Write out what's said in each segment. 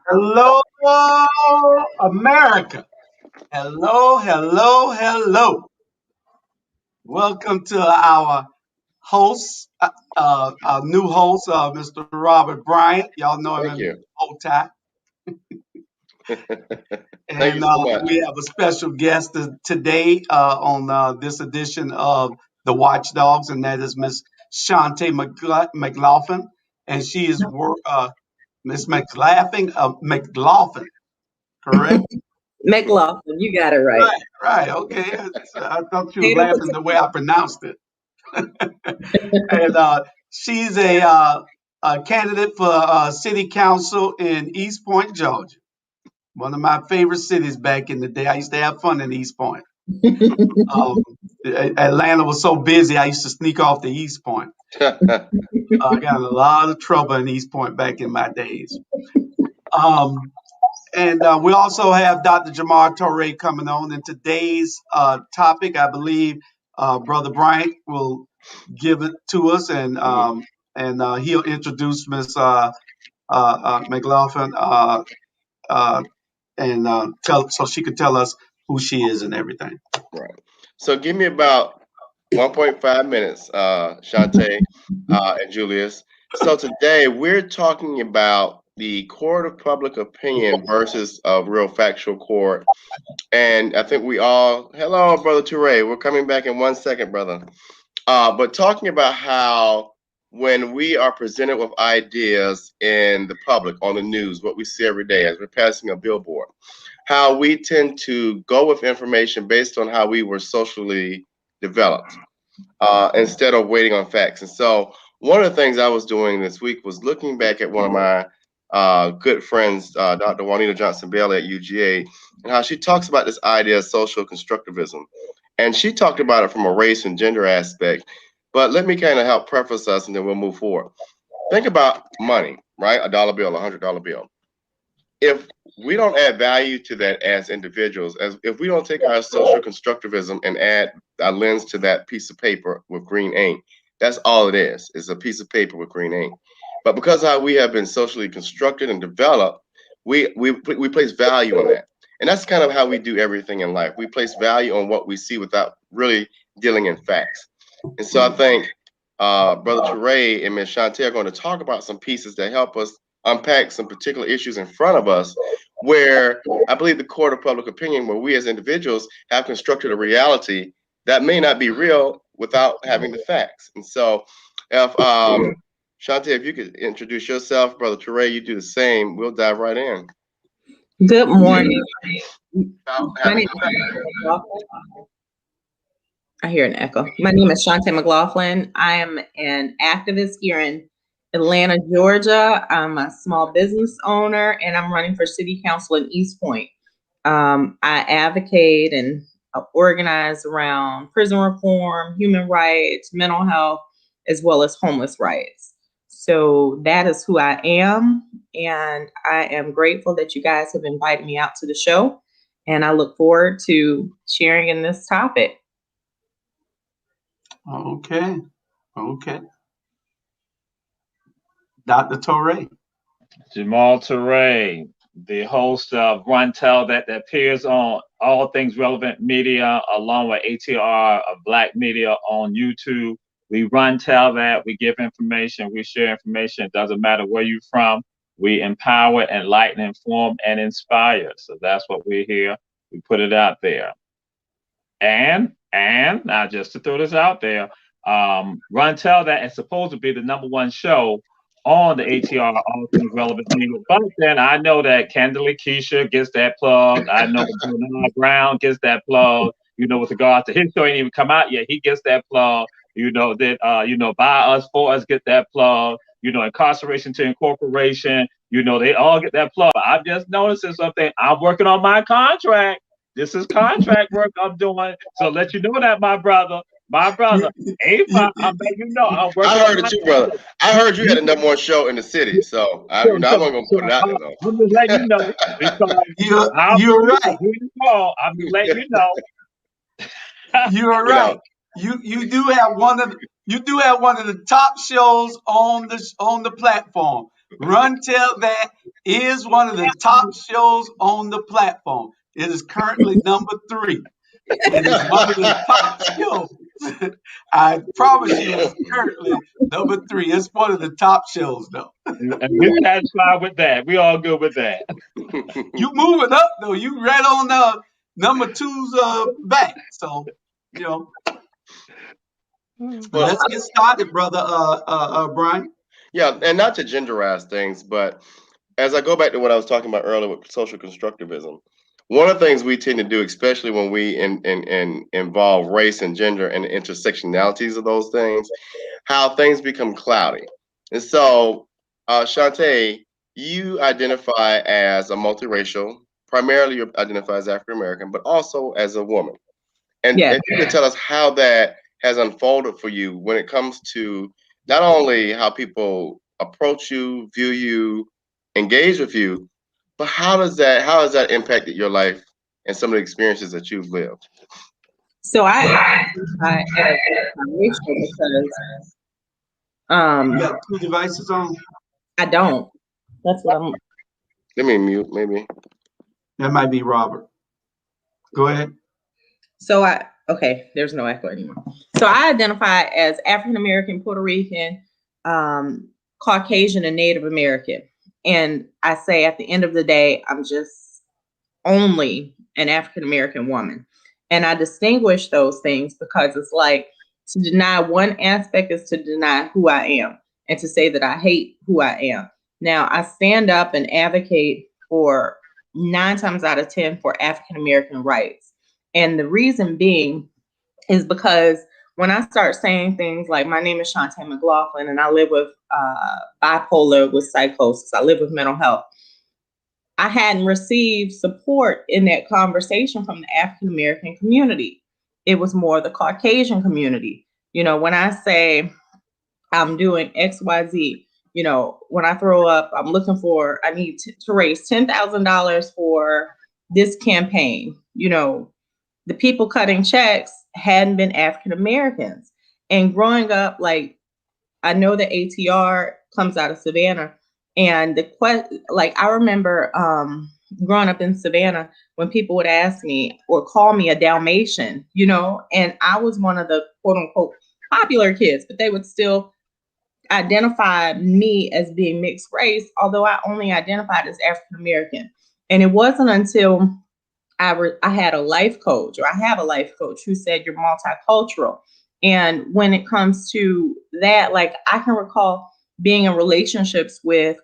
Hello, America. Hello, hello, hello. Welcome to our host, our new host, Mr. Robert Bryant. Y'all know him Thank in you. old time. Thank you And so much. we have a special guest today on this edition of the Watchdogs, and that is Miss Shantae McLaughlin. And she is Miss McLaughlin, correct? McLaughlin, you got it right. Right, right. Okay. I thought you was Potato, laughing the way I pronounced it. And she's a candidate for city council in East Point, Georgia. One of my favorite cities back in the day. I used to have fun in East Point. potato. Um, Atlanta was so busy, I used to sneak off to East Point. I got in a lot of trouble in East Point back in my days. Um, And we also have Dr. Jamar Torre coming on. And today's topic, I believe, Brother Bryant will give it to us, and Mhm. he'll introduce Miss McLaughlin, uh, and tell so she could tell us who she is and everything. Right. So give me about 1.5 minutes, Shantae and Julius. So today we're talking about the court of public opinion versus a real factual court. And I think we all, hello, Brother Toure. We're coming back in 1 second, brother. But talking about how when we are presented with ideas in the public, on the news, what we see every day as we're passing a billboard, how we tend to go with information based on how we were socially developed instead of waiting on facts. And so, one of the things I was doing this week was looking back at one of my good friends, Dr. Juanita Johnson Bailey at UGA, and how she talks about this idea of social constructivism. And she talked about it from a race and gender aspect. But let me kind of help preface us and then we'll move forward. Think about money, right? A dollar bill, $100 bill. If we don't add value to that as individuals, as if we don't take our social constructivism and add a lens to that piece of paper with green ink, that's all it is. It's a piece of paper with green ink. But because how we have been socially constructed and developed, we place value on that. And that's kind of how we do everything in life. We place value on what we see without really dealing in facts. And so I think Brother Teray and Ms. Shantae are going to talk about some pieces that help us unpack some particular issues in front of us where I believe the court of public opinion, where we as individuals have constructed a reality that may not be real without having the facts. And so if Shantae, if you could introduce yourself, Brother Teray, you do the same, we'll dive right in. Good morning. Without My having name the is facts. Shantae McLaughlin. I hear an echo. My name is Shantae McLaughlin. I am an activist here in Atlanta, Georgia. I'm a small business owner and I'm running for city council in East Point. I advocate and organize around prison reform, human rights, mental health, as well as homeless rights. So that is who I am. And I am grateful that you guys have invited me out to the show. And I look forward to sharing in this topic. Okay, okay, Dr. Torre. Jamal Toure, the host of Run Tell that appears on all things relevant media, along with ATR of Black Media on YouTube. We run tell that, we give information, we share information. It doesn't matter where you're from. We empower, enlighten, inform, and inspire. So that's what we're here. We put it out there. And now just to throw this out there, Run Tell That is supposed to be the #1 show on the ATR All Things Relevant Media. But then I know that Candidly Keisha gets that plug. I know Bernard Brown gets that plug. You know, with regards to his show ain't even come out yet, he gets that plug. You know that By Us For Us get that plug. You know, Incarceration to Incorporation. You know, they all get that plug. But I'm just noticing something. I'm working on my contract. This is contract work I'm doing. So let you know that, my brother. You, Ava, I'm letting you know I'm I working on heard it my too, brother. I heard you had you, a #1 show in the city, so so, I so, wasn't gonna so put it out there though. I'm just letting you know because you're right. who you call, I'm just letting you know. You're you know, right. You do have one of the top shows on the platform. Run Tell That is one of the top shows on the platform. It is currently number 3. It is one of the top shows. I promise you, it's currently number 3. It's one of the top shows, though. And we're satisfied with that. We all good with that. You moving up, though. You right on number 2's back. So, let's get started, brother Brian. Yeah, and not to genderize things, but as I go back to what I was talking about earlier with social constructivism, one of the things we tend to do, especially when we involve race and gender and the intersectionalities of those things, how things become cloudy. And so, Shantae, you identify as a multiracial. Primarily, you identify as African American, but also as a woman. And Yeah. if you could tell us how that has unfolded for you when it comes to not only how people approach you, view you, engage with you, but how has that impacted your life and some of the experiences that you've lived? So I as racial because You got 2 devices on? I don't. That's what I'm. Let me mute, maybe. That might be Robert. Go ahead. So okay, there's no echo anymore. So I identify as African American, Puerto Rican, Caucasian, and Native American. And I say at the end of the day, I'm just only an African American woman. And I distinguish those things because it's like to deny one aspect is to deny who I am and to say that I hate who I am. Now, I stand up and advocate for 9 times out of 10 for African American rights. And the reason being is because when I start saying things like, my name is Shantae McLaughlin and I live with bipolar with psychosis, I live with mental health, I hadn't received support in that conversation from the African American community. It was more the Caucasian community. When I say I'm doing XYZ, when I throw up, I need to raise $10,000 for this campaign. The people cutting checks hadn't been African Americans. And growing up, like, I know the ATR comes out of Savannah. And I remember growing up in Savannah when people would ask me or call me a Dalmatian, and I was one of the quote unquote popular kids, but they would still identify me as being mixed race, although I only identified as African American. And it wasn't until I had a life coach, or I have a life coach, who said you're multicultural. And when it comes to that, like, I can recall being in relationships with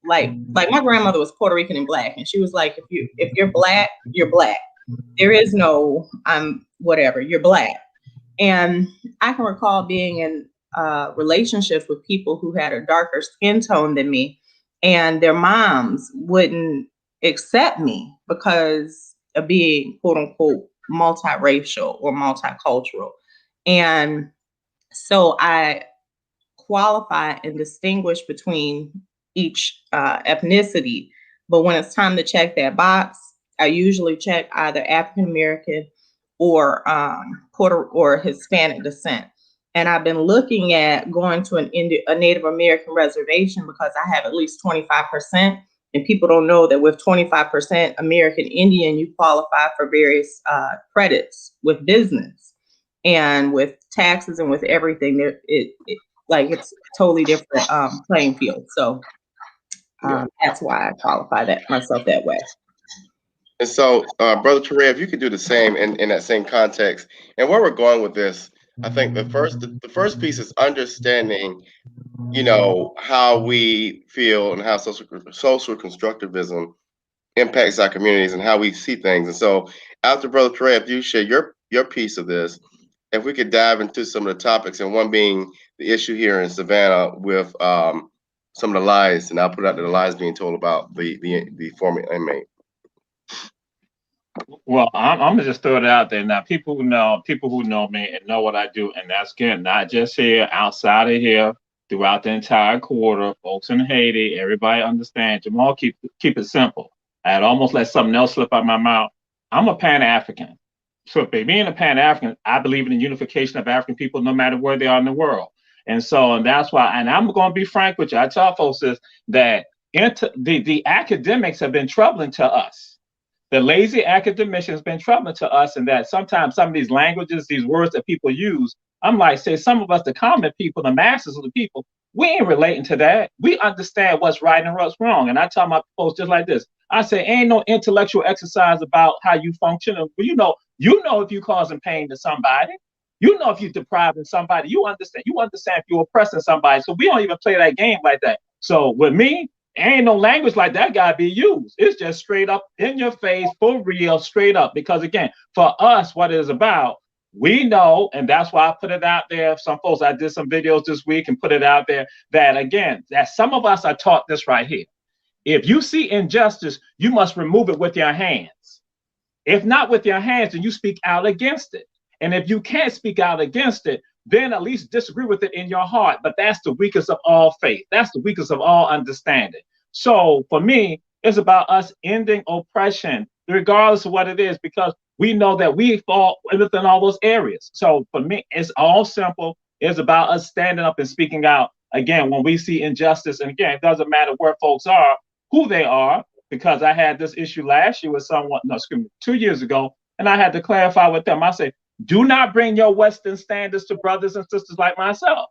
like my grandmother was Puerto Rican and Black, and she was like, if you're Black, you're Black. There is no whatever, you're Black. And I can recall being in relationships with people who had a darker skin tone than me, and their moms wouldn't accept me because of being quote unquote multiracial or multicultural. And so I qualify and distinguish between each ethnicity. But when it's time to check that box, I usually check either African American or Hispanic descent. And I've been looking at going to a Native American reservation because I have at least 25%. And people don't know that with 25% American Indian, you qualify for various credits with business and with taxes and with everything. It's a totally different playing field. So that's why I qualify myself that way. And so, Brother Ture, if you could do the same in that same context, and where we're going with this, I think the first piece is understanding, how we feel and how social constructivism impacts our communities and how we see things. And so, after Brother Ture, if you share your piece of this, if we could dive into some of the topics, and one being the issue here in Savannah with some of the lies, and I'll put out the lies being told about the former inmate. Well, I'm gonna just throw it out there now. People who know me and know what I do, and that's again not just here, outside of here, throughout the entire quarter, folks in Haiti, everybody understands. Jamal, keep it simple. I had almost let something else slip out my mouth. I'm a Pan-African. So being a Pan-African, I believe in the unification of African people no matter where they are in the world. And that's why, and I'm going to be frank with you. I tell folks this, that the academics have been troubling to us. The lazy academician has been troubling to us, and that sometimes some of these languages, these words that people use, I'm like, say, some of us, the common people, the masses of the people, we ain't relating to that. We understand what's right and what's wrong. And I tell my folks just like this. I say, ain't no intellectual exercise about how you function. You know if you're causing pain to somebody. You know if you're depriving somebody. You understand if you're oppressing somebody. So we don't even play that game like that. So with me, ain't no language like that gotta be used. It's just straight up in your face, for real, straight up. Because again, for us, what it is about, we know, and that's why I put it out there. Some folks, I did some videos this week and put it out there that again, that some of us are taught this right here. If you see injustice, you must remove it with your hands. If not with your hands, then you speak out against it. And if you can't speak out against it, then at least disagree with it in your heart. But that's the weakest of all faith. That's the weakest of all understanding. So for me, it's about us ending oppression, regardless of what it is, because we know that we fall within all those areas. So for me, it's all simple. It's about us standing up and speaking out. Again, when we see injustice, and again, it doesn't matter where folks are, who they are, because I had this issue last year with someone, 2 years ago, and I had to clarify with them. I said, do not bring your Western standards to brothers and sisters like myself.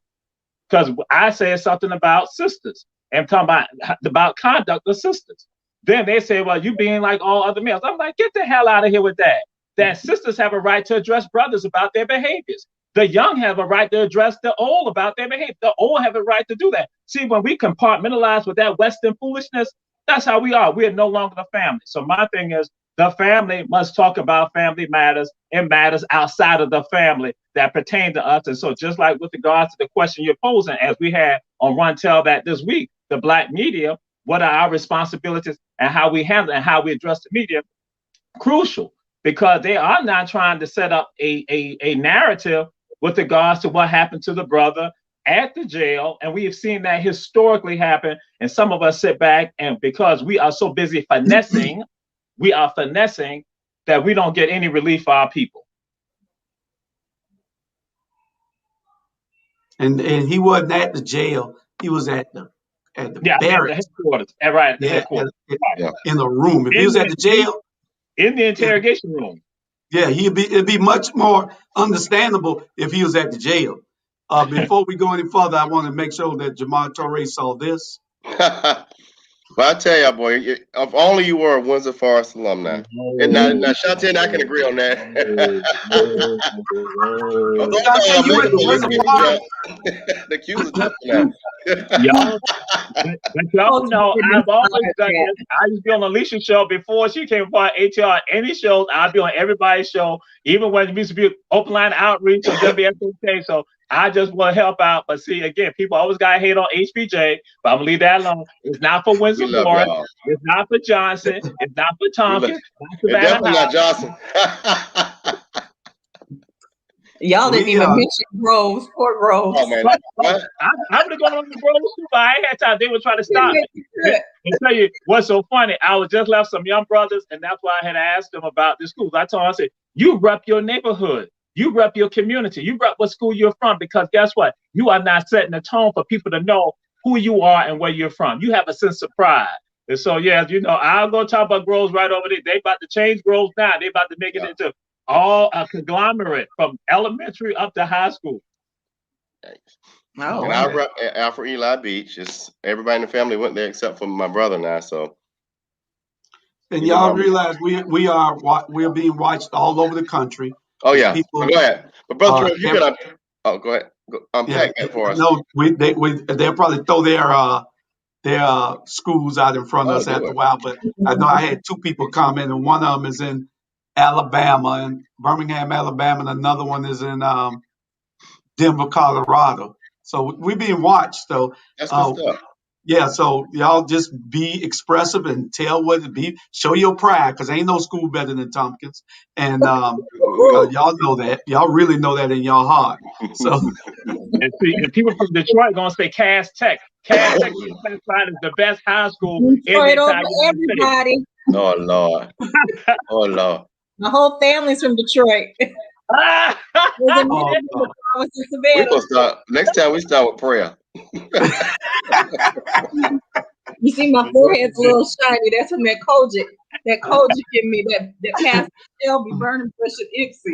Because I said something about sisters and talking about conduct of sisters. Then they say, well, you being like all other males. I'm like, get the hell out of here with that. That sisters have a right to address brothers about their behaviors. The young have a right to address the old about their behavior. The old have a right to do that. See, when we compartmentalize with that Western foolishness, that's how we are. We are no longer the family. So my thing is, the family must talk about family matters and matters outside of the family that pertain to us. And so just like with regards to the question you're posing, as we had on Run Tell that this week, the Black media, what are our responsibilities and how we handle and how we address the media, crucial, because they are not trying to set up a narrative with regards to what happened to the brother at the jail. And we have seen that historically happen. And some of us sit back, and because we are so busy finessing, that we don't get any relief for our people. And he wasn't at the jail. He was at the barracks. At the headquarters. Right, the headquarters. In the room. If he was at the jail. In the interrogation room. Yeah, it'd be much more understandable if he was at the jail. Before we go any further, I want to make sure that Jamal Torre saw this. Well, I tell you, boy, if only you were a Windsor Forest alumni. And now Shantae and I can agree on that. Shantae, you went to Windsor Forest? The Q's are jumping now. But y'all know, I've always done this. I used to be on Alicia's show before she came part ATR. Any shows, I'd be on everybody's show, even when it used to be open line outreach or WSOK. So I just want to help out. But see, again, people always got to hate on HBJ, but I'm going to leave that alone. It's not for Windsor Forest. It's not for Johnson. It's not for Tompkins. It's definitely not Johnson. Y'all didn't even mention Groves, Fort Groves. Oh, man. I would have gone on the Groves too, but I ain't had time. They were trying to stop me. And tell you what's so funny. I was just left some young brothers, and that's why I had asked them about the schools. I told them, I said, you rep your neighborhood. You rep your community. You rep what school you're from, because guess what? You are not setting the tone for people to know who you are and where you're from. You have a sense of pride. And so, yeah, I'll go talk about Groves right over there. They about to change Groves now. They about to make it into all a conglomerate from elementary up to high school. Oh, and I rep Alfred Eli Beach. Everybody in the family went there except for my brother now. So, and y'all realize we're being watched all over the country. Oh yeah, go ahead. But brother, you can go ahead. Unpack that for us. No, they'll probably throw their schools out in front of us after a while. But I know I had two people comment, and one of them is in Alabama, in Birmingham, Alabama, and another one is in Denver, Colorado. So we're being watched. So that's good stuff. Yeah, so y'all just be expressive and tell what it be. Show your pride, because ain't no school better than Tompkins. And y'all know that. Y'all really know that in your heart. So and see, and people from Detroit gonna say Cass Tech. Cass Tech is the best high school in the entire everybody. Oh Lord. Oh Lord. My whole family's from Detroit. Was it me Oh, that no. I was in We Savannah? gonna start next time. We start with prayer. You see, my forehead's a little shiny. That's from that Kojic. That Kojic in me, that Pastor Shelby Burning Bush and Ipsy.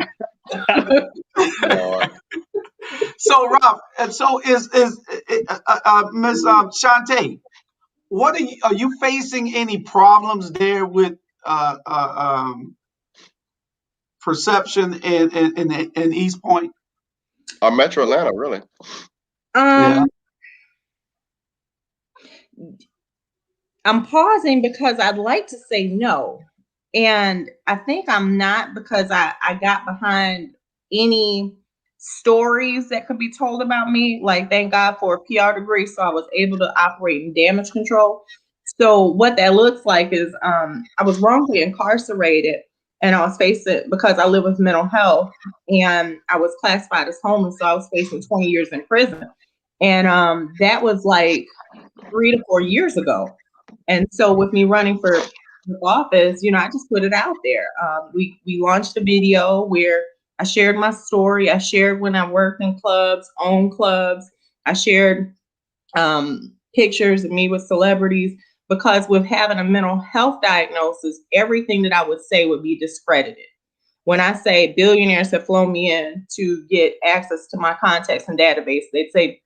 Lord. So Rob, and so is Miss Shantae, what are you facing any problems there with perception in East Point? Or Metro Atlanta, really. Yeah. I'm pausing because I'd like to say no. And I think I'm not, because I got behind any stories that could be told about me. Like, thank God for a PR degree, so I was able to operate in damage control. So what that looks like is I was wrongfully incarcerated, and I was facing, because I live with mental health, and I was classified as homeless, so I was facing 20 years in prison. And that was like 3 to 4 years ago. And so with me running for office, I just put it out there. We launched a video where I shared my story. I shared when I worked in clubs, owned clubs. I shared pictures of me with celebrities, because with having a mental health diagnosis, everything that I would say would be discredited. When I say billionaires have flown me in to get access to my contacts and database, they'd say,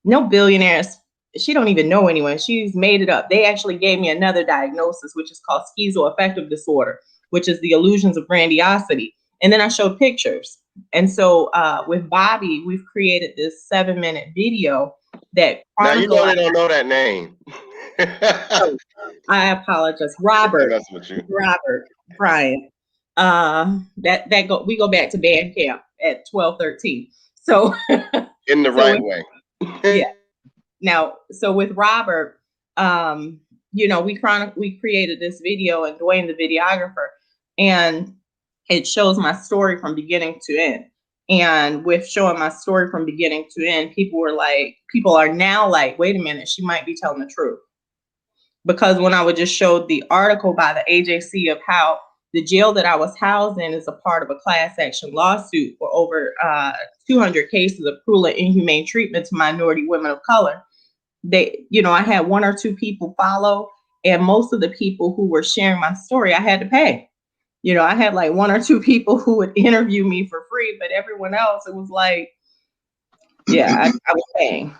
no billionaires. She don't even know anyone. She's made it up. They actually gave me another diagnosis, which is called schizoaffective disorder, which is the illusions of grandiosity. And then I showed pictures. And so with Bobby, we've created this 7-minute video that now you know they don't know that name. I apologize, Robert. Robert Brian. We go back to band camp at 12-13. So in the right way. Yeah. Now, so with Robert, we created this video, and Dwayne, the videographer, and it shows my story from beginning to end. And with showing my story from beginning to end, people are now like, wait a minute, she might be telling the truth. Because when I would just show the article by the AJC of how the jail that I was housed in is a part of a class action lawsuit for over 200 cases of cruel and inhumane treatment to minority women of color, I had 1 or 2 people follow, and most of the people who were sharing my story, I had to pay. I had like 1 or 2 people who would interview me for free, but everyone else, it was like, I was paying.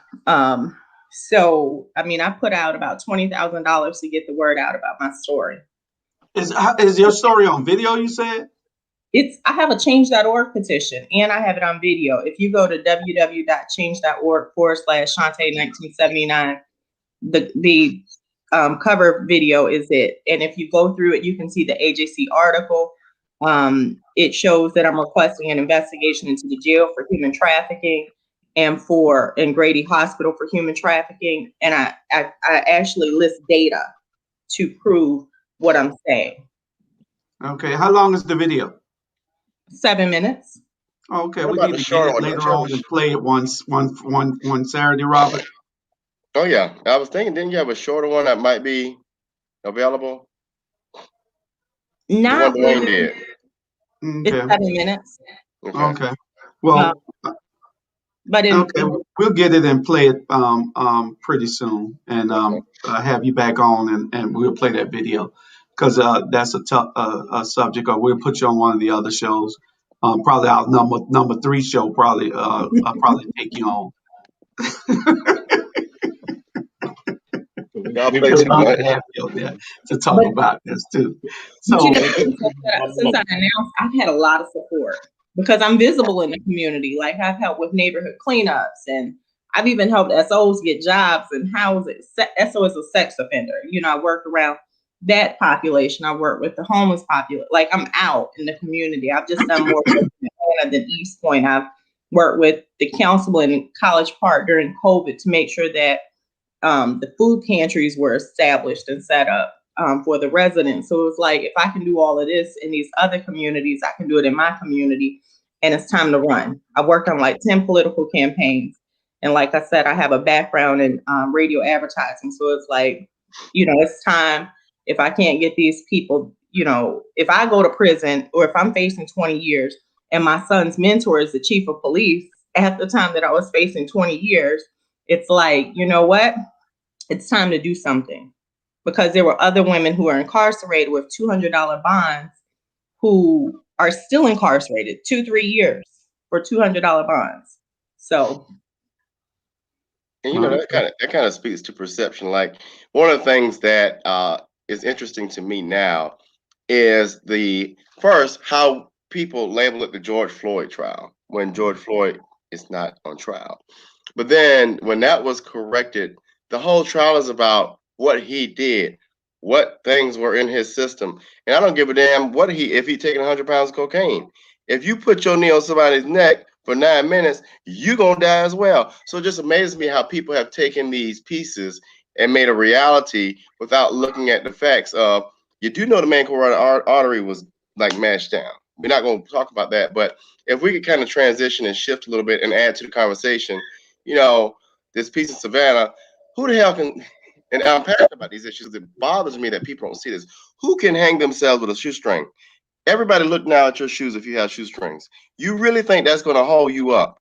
So, I put out about $20,000 to get the word out about my story. Is your story on video, you said? I have a change.org petition, and I have it on video. If you go to www.change.org/Shantae1979, the cover video is it. And if you go through it, you can see the AJC article. It shows that I'm requesting an investigation into the jail for human trafficking and in Grady Hospital for human trafficking. And I actually list data to prove what I'm saying. Okay. How long is the video? 7 minutes. Okay, we need to get it later on and play it one Saturday, Robert. Oh yeah, I was thinking, didn't you have a shorter one that might be available? Not the one Dwayne did. It's 7 minutes. Okay. Well, but we'll get it and play it pretty soon, and have you back on, and we'll play that video, because that's a tough subject. Or we'll put you on one of the other shows. Probably our number 3 show. Probably I'll probably take you on. To talk about this too. So since I announced, I've had a lot of support because I'm visible in the community. Like, I've helped with neighborhood cleanups, and I've even helped SOs get jobs and housing. SO is a sex offender. I worked around that population. I work with the homeless population. Like, I'm out in the community. I've just done more work in Atlanta than East Point. I've worked with the council in College Park during COVID to make sure that the food pantries were established and set up for the residents. So it was like, if I can do all of this in these other communities, I can do it in my community, and it's time to run. I worked on like 10 political campaigns. And like I said, I have a background in radio advertising. So it's like, it's time. If I can't get these people, if I go to prison, or if I'm facing 20 years, and my son's mentor is the chief of police at the time that I was facing 20 years, it's like, you know what? It's time to do something, because there were other women who are incarcerated with $200 bonds who are still incarcerated 2-3 years for $200 bonds. So, and you know that kind of speaks to perception. Like, one of the things that is interesting to me now is the first how people label it the George Floyd trial when George Floyd is not on trial. But then when that was corrected, the whole trial is about what he did, what things were in his system. And I don't give a damn what if he taking 100 pounds of cocaine. If you put your knee on somebody's neck for 9 minutes, you gonna die as well. So it just amazes me how people have taken these pieces and made a reality without looking at the facts of, you do know the main carotid artery was like mashed down. We're not going to talk about that, but if we could kind of transition and shift a little bit and add to the conversation, this piece of Savannah, who the hell can, and I'm passionate about these issues, it bothers me that people don't see this. Who can hang themselves with a shoestring? Everybody look now at your shoes if you have shoestrings. You really think that's going to hold you up?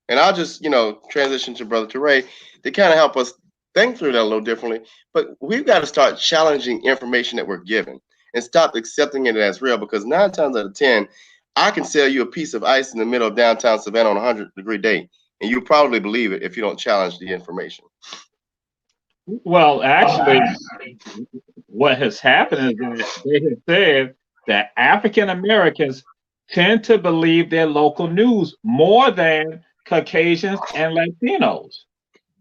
And I'll just, transition to Brother Teray to kind of help us think through that a little differently. But we've got to start challenging information that we're given and stop accepting it as real, because 9 times out of 10, I can sell you a piece of ice in the middle of downtown Savannah on a 100-degree day, and you probably believe it if you don't challenge the information. Well, actually, what has happened is that they have said that African Americans tend to believe their local news more than Caucasians and Latinos.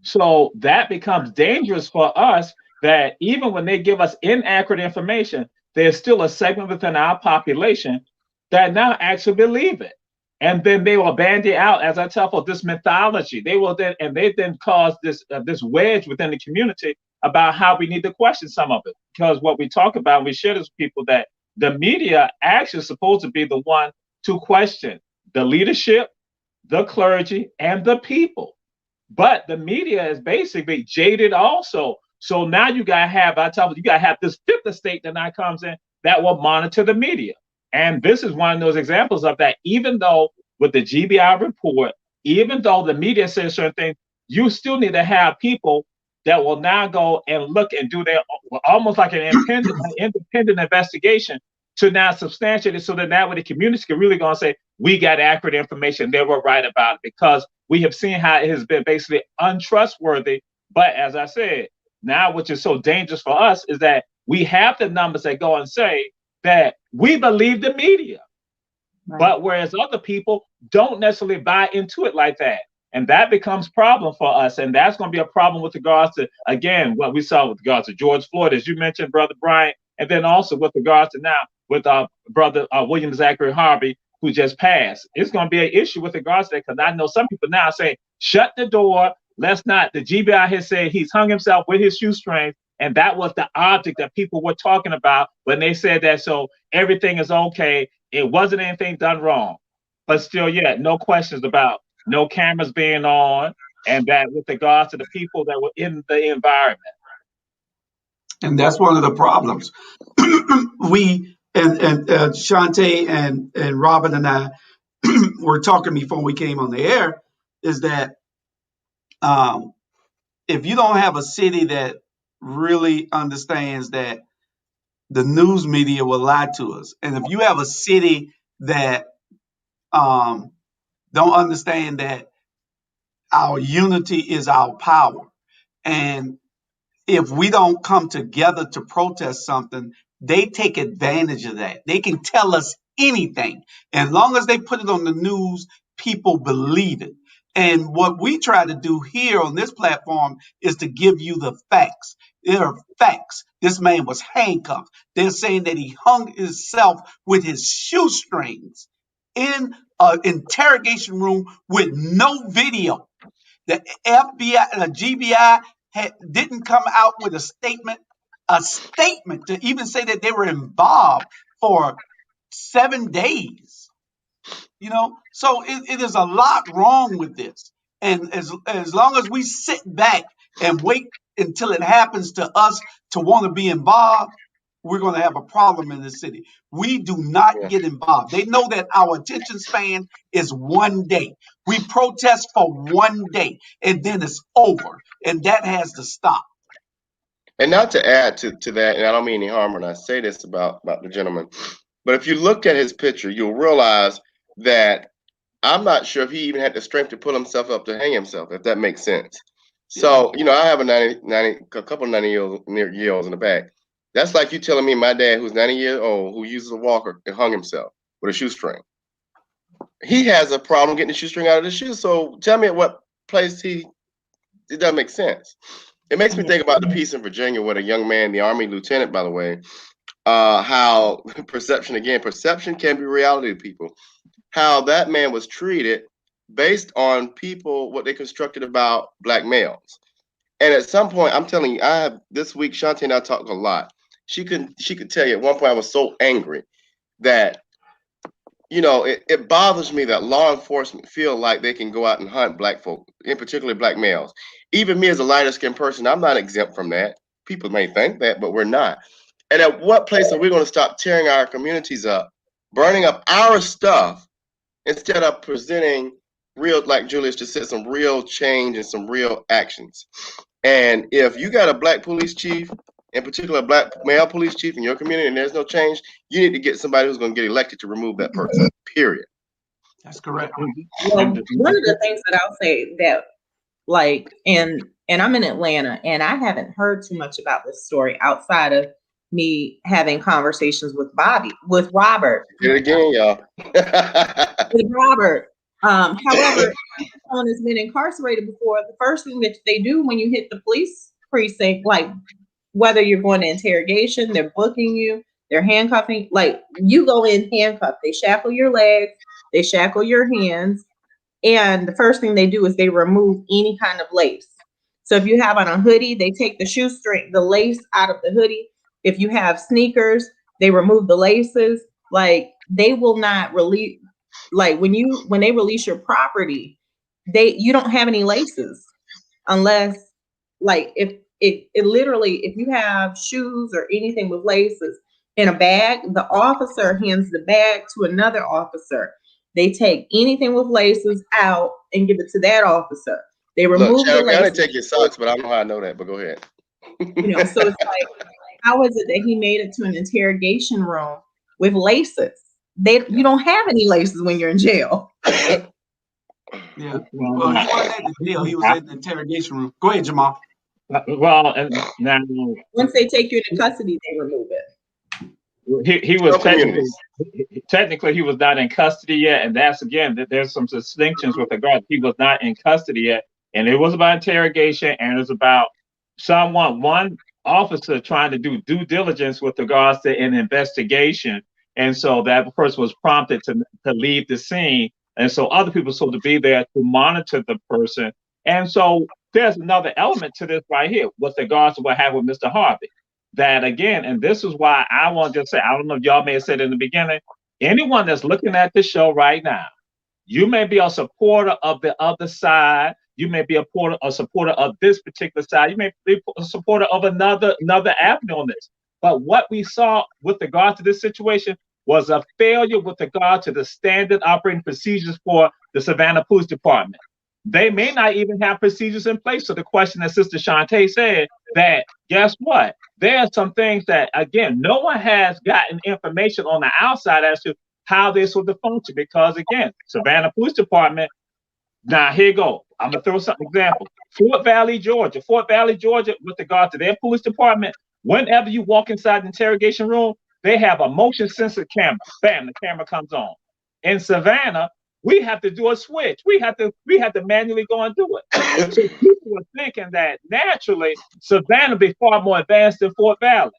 So that becomes dangerous for us, that even when they give us inaccurate information, there's still a segment within our population that now actually believe it. And then they will bandy out, as I tell folks, this mythology. They then cause this wedge within the community about how we need to question some of it. Because what we talk about, we share this with people, that the media actually is supposed to be the one to question the leadership, the clergy, and the people. But the media is basically jaded also. So now you gotta have, this fifth estate that now comes in that will monitor the media. And this is one of those examples of that. Even though with the GBI report, even though the media says certain things, you still need to have people that will now go and look and do their almost like an independent investigation to now substantiate it, so that now when the community can really go and say, we got accurate information, they were right about it, because we have seen how it has been basically untrustworthy. But as I said, now which is so dangerous for us is that we have the numbers that go and say that we believe the media, right, but whereas other people don't necessarily buy into it like that. And that becomes a problem for us. And that's going to be a problem with regards to, again, what we saw with regards to George Floyd, as you mentioned, Brother Brian, and then also with regards to now with our brother William Zachary Harvey, who just passed. It's going to be an issue with regards to that, because I know some people now saying, shut the door, let's not. The GBI has said he's hung himself with his shoestrings, and that was the object that people were talking about when they said that, so everything is okay. It wasn't anything done wrong. But still, yeah, no questions about no cameras being on, and that with regards to the people that were in the environment. And that's one of the problems. We and Shante and Robin and I were talking before we came on the air, is that if you don't have a city that really understands that the news media will lie to us, and if you have a city that don't understand that our unity is our power, and if we don't come together to protest something, they take advantage of that. They can tell us anything. As long as they put it on the news, people believe it. And what we try to do here on this platform is to give you the facts. There are facts. This man was handcuffed. They're saying that he hung himself with his shoestrings in an interrogation room with no video. The FBI, the GBI didn't come out with a statement to even say that they were involved for 7 days. So it is a lot wrong with this. And as long as we sit back and wait until it happens to us to want to be involved, we're going to have a problem in the city. We do not get involved. They know that our attention span is one day. We protest for one day, and then it's over, and that has to stop. And not to add to that, and I don't mean any harm when I say this about the gentleman, but if you look at his picture, you'll realize that I'm not sure if he even had the strength to pull himself up to hang himself, if that makes sense. So, you know, I have a couple of 90-year-olds in the back. That's like you telling me my dad, who's 90 years old, who uses a walker, and hung himself with a shoestring. He has a problem getting the shoestring out of the shoe. So tell me at what place it doesn't make sense. It makes me think about the piece in Virginia where the young man, the Army lieutenant, by the way, how perception can be reality to people. How that man was treated based on people, what they constructed about black males. And at some point, I'm telling you, this week, Shantae and I talked a lot. She could tell you at one point I was so angry that, you know, it bothers me that law enforcement feel like they can go out and hunt black folk, in particular black males. Even me as a lighter skinned person, I'm not exempt from that. People may think that, but we're not. And at what place are we going to stop tearing our communities up, burning up our stuff, instead of presenting real, like Julius just said, some real change and some real actions? And if you got a black police chief, in particular a black male police chief in your community, and there's no change, you need to get somebody who's going to get elected to remove that person, period. That's correct. Well, one of the things that I'll say that, like, and I'm in Atlanta, and I haven't heard too much about this story outside of me having conversations with Robert. Get it again, y'all. With Robert. However, someone has been incarcerated before. The first thing that they do when you hit the police precinct, like whether you're going to interrogation, they're booking you, they're handcuffing, like you go in handcuffed. They shackle your legs, they shackle your hands, and the first thing they do is they remove any kind of lace. So if you have on a hoodie, they take the shoestring, the lace out of the hoodie. If you have sneakers, they remove the laces. Like they will not release. Like when they release your property, you don't have any laces unless, like, if it literally, if you have shoes or anything with laces in a bag, the officer hands the bag to another officer. They take anything with laces out and give it to that officer. They remove the laces. I didn't take your socks, but I don't know how I know that, but go ahead. You know, so it's like, how is it that he made it to an interrogation room with laces? You don't have any laces when you're in jail. Yeah. Well, he wasn't at the jail. He was at the interrogation room. Go ahead, Jamal. Well, and now once they take you into custody, they remove it. He was technically he was not in custody yet, and that's again that there's some distinctions with regard. He was not in custody yet, and it was about interrogation, and it was about one officer trying to do due diligence with regards to an investigation, and so that person was prompted to leave the scene, and so other people were supposed to be there to monitor the person, and so there's another element to this right here with regards to what happened with Mr. Harvey. That again, and this is why I want to say, I don't know if y'all may have said in the beginning, anyone that's looking at the show right now, you may be a supporter of the other side, you may be a supporter of this particular side, you may be a supporter of another avenue on this. But what we saw with regard to this situation was a failure with regard to the standard operating procedures for the Savannah Police Department. They may not even have procedures in place. So the question that Sister Shantae said, that guess what? There are some things that, again, no one has gotten information on the outside as to how this will function. Because again, Savannah Police Department, now here you go. I'm gonna throw some example. Fort Valley, Georgia, with regard to their police department, whenever you walk inside the interrogation room, they have a motion sensor camera. Bam, the camera comes on. In Savannah, we have to do a switch. We have to manually go and do it. So people were thinking that naturally Savannah be far more advanced than Fort Valley.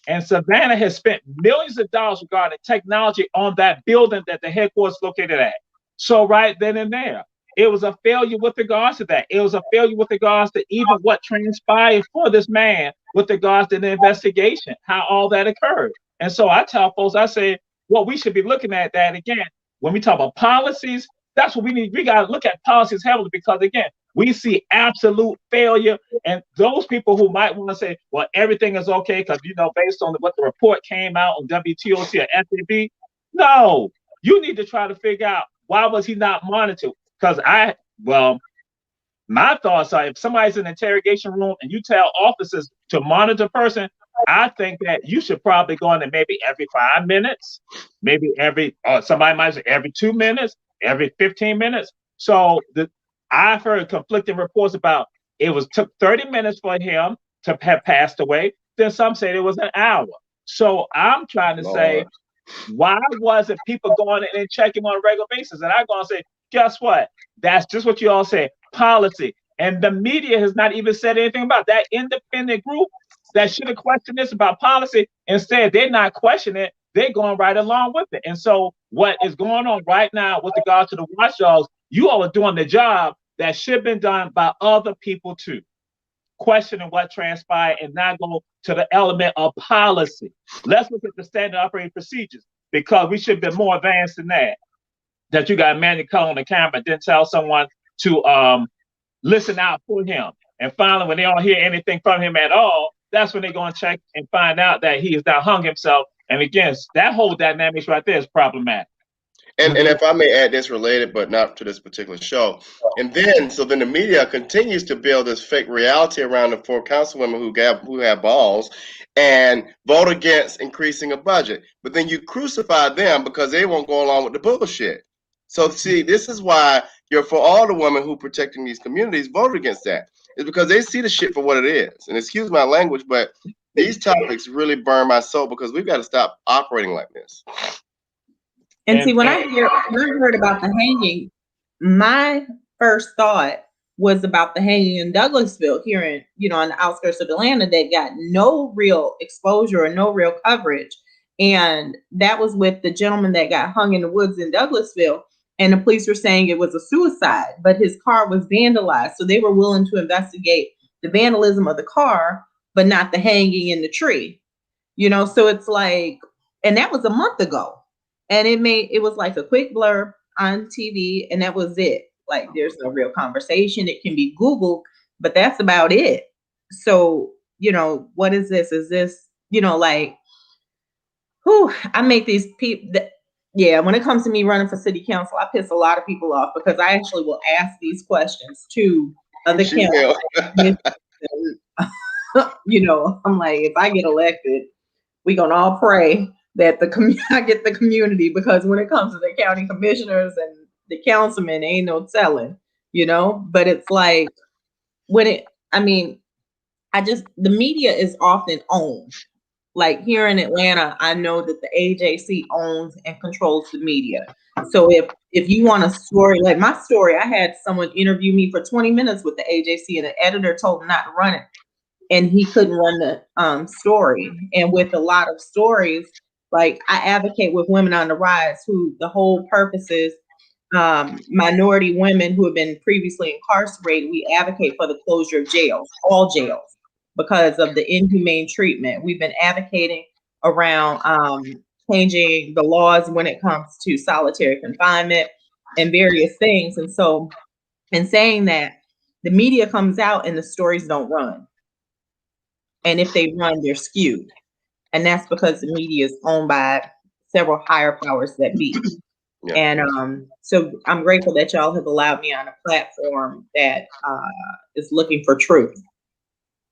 And Savannah has spent millions of dollars regarding technology on that building that the headquarters located at. So right then and there, it was a failure with regards to that. It was a failure with regards to even what transpired for this man with regards to the investigation, how all that occurred. And so I tell folks, I say, what we should be looking at that again, when we talk about policies, that's what we need. We got to look at policies heavily because, again, we see absolute failure. And those people who might want to say, well, everything is okay because, based on what the report came out on WTOC or SAB, no, you need to try to figure out why was he not monitored? Because my thoughts are, if somebody's in the interrogation room and you tell officers to monitor a person, I think that you should probably go in there maybe every 5 minutes, maybe somebody might say every 2 minutes, every 15 minutes. So I've heard conflicting reports about took 30 minutes for him to have passed away. Then some say it was an hour. So I'm trying to say, why wasn't people going in and checking on a regular basis? And I'm going to say, guess what? That's just what you all say, policy. And the media has not even said anything about that independent group that should have questioned this about policy. Instead, they're not questioning it. They're going right along with it. And so what is going on right now with regard to the watchdogs, you all are doing the job that should have been done by other people too. Questioning what transpired and not go to the element of policy. Let's look at the standard operating procedures, because we should be more advanced than that. That you got a man to come on the camera, then tell someone to listen out for him. And finally, when they don't hear anything from him at all, that's when they're going to check and find out that he has now hung himself. And again, that whole dynamics right there is problematic. And if I may add this related, but not to this particular show. And then the media continues to build this fake reality around the 4 councilwomen who have balls and vote against increasing a budget. But then you crucify them because they won't go along with the bullshit. So see, this is why for all the women who protecting these communities voted against that. It's because they see the shit for what it is. And excuse my language, but these topics really burn my soul because we've got to stop operating like this. And see, when I heard about the hanging, my first thought was about the hanging in Douglasville here on the outskirts of Atlanta that got no real exposure or no real coverage. And that was with the gentleman that got hung in the woods in Douglasville. And the police were saying it was a suicide, but his car was vandalized. So they were willing to investigate the vandalism of the car, but not the hanging in the tree. So it's like, and that was a month ago. And it was like a quick blurb on TV, and that was it. Like, there's no real conversation. It can be Googled, but that's about it. So, what is this? Is this, I make these people, when it comes to me running for city council, I piss a lot of people off because I actually will ask these questions to other candidates. I'm like, if I get elected, we're going to all pray that I get the community, because when it comes to the county commissioners and the councilmen, ain't no telling, but it's like the media is often owned. Like here in Atlanta, I know that the AJC owns and controls the media. So if you want a story, like my story, I had someone interview me for 20 minutes with the AJC and the editor told him not to run it. And he couldn't run the story. And with a lot of stories, like I advocate with Women on the Rise, who the whole purpose is minority women who have been previously incarcerated. We advocate for the closure of jails, all jails, because of the inhumane treatment. We've been advocating around changing the laws when it comes to solitary confinement and various things. And so in saying that, the media comes out and the stories don't run. And if they run, they're skewed. And that's because the media is owned by several higher powers that be. Yeah. And so I'm grateful that y'all have allowed me on a platform that is looking for truth.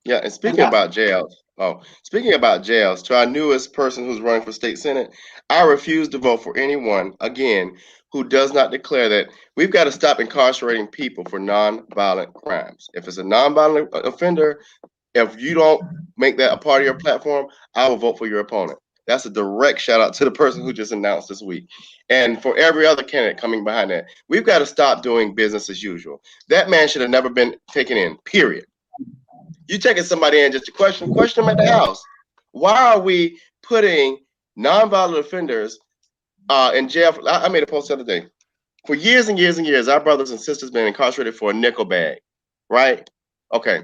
Yeah, and speaking about jails, to our newest person who's running for state senate, I refuse to vote for anyone, again, who does not declare that we've got to stop incarcerating people for nonviolent crimes. If it's a nonviolent offender, if you don't make that a part of your platform, I will vote for your opponent. That's a direct shout out to the person who just announced this week. And for every other candidate coming behind that, we've got to stop doing business as usual. That man should have never been taken in, period. You taking somebody in just to question them at the house. Why are we putting nonviolent offenders in jail? I made a post the other day. For years and years and years, our brothers and sisters been incarcerated for a nickel bag, right? Okay.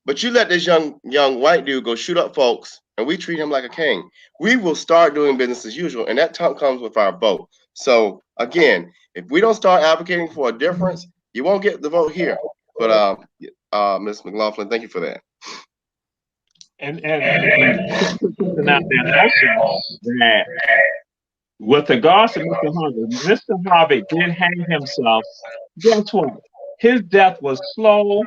But you let this young white dude go shoot up folks, and we treat him like a king. We will start doing business as usual, and that comes with our vote. So again, if we don't start advocating for a difference, you won't get the vote here. But Ms. McLaughlin, thank you for that. And something out there also that with regards to Mr. Harvey did hang himself. Guess what? His death was slow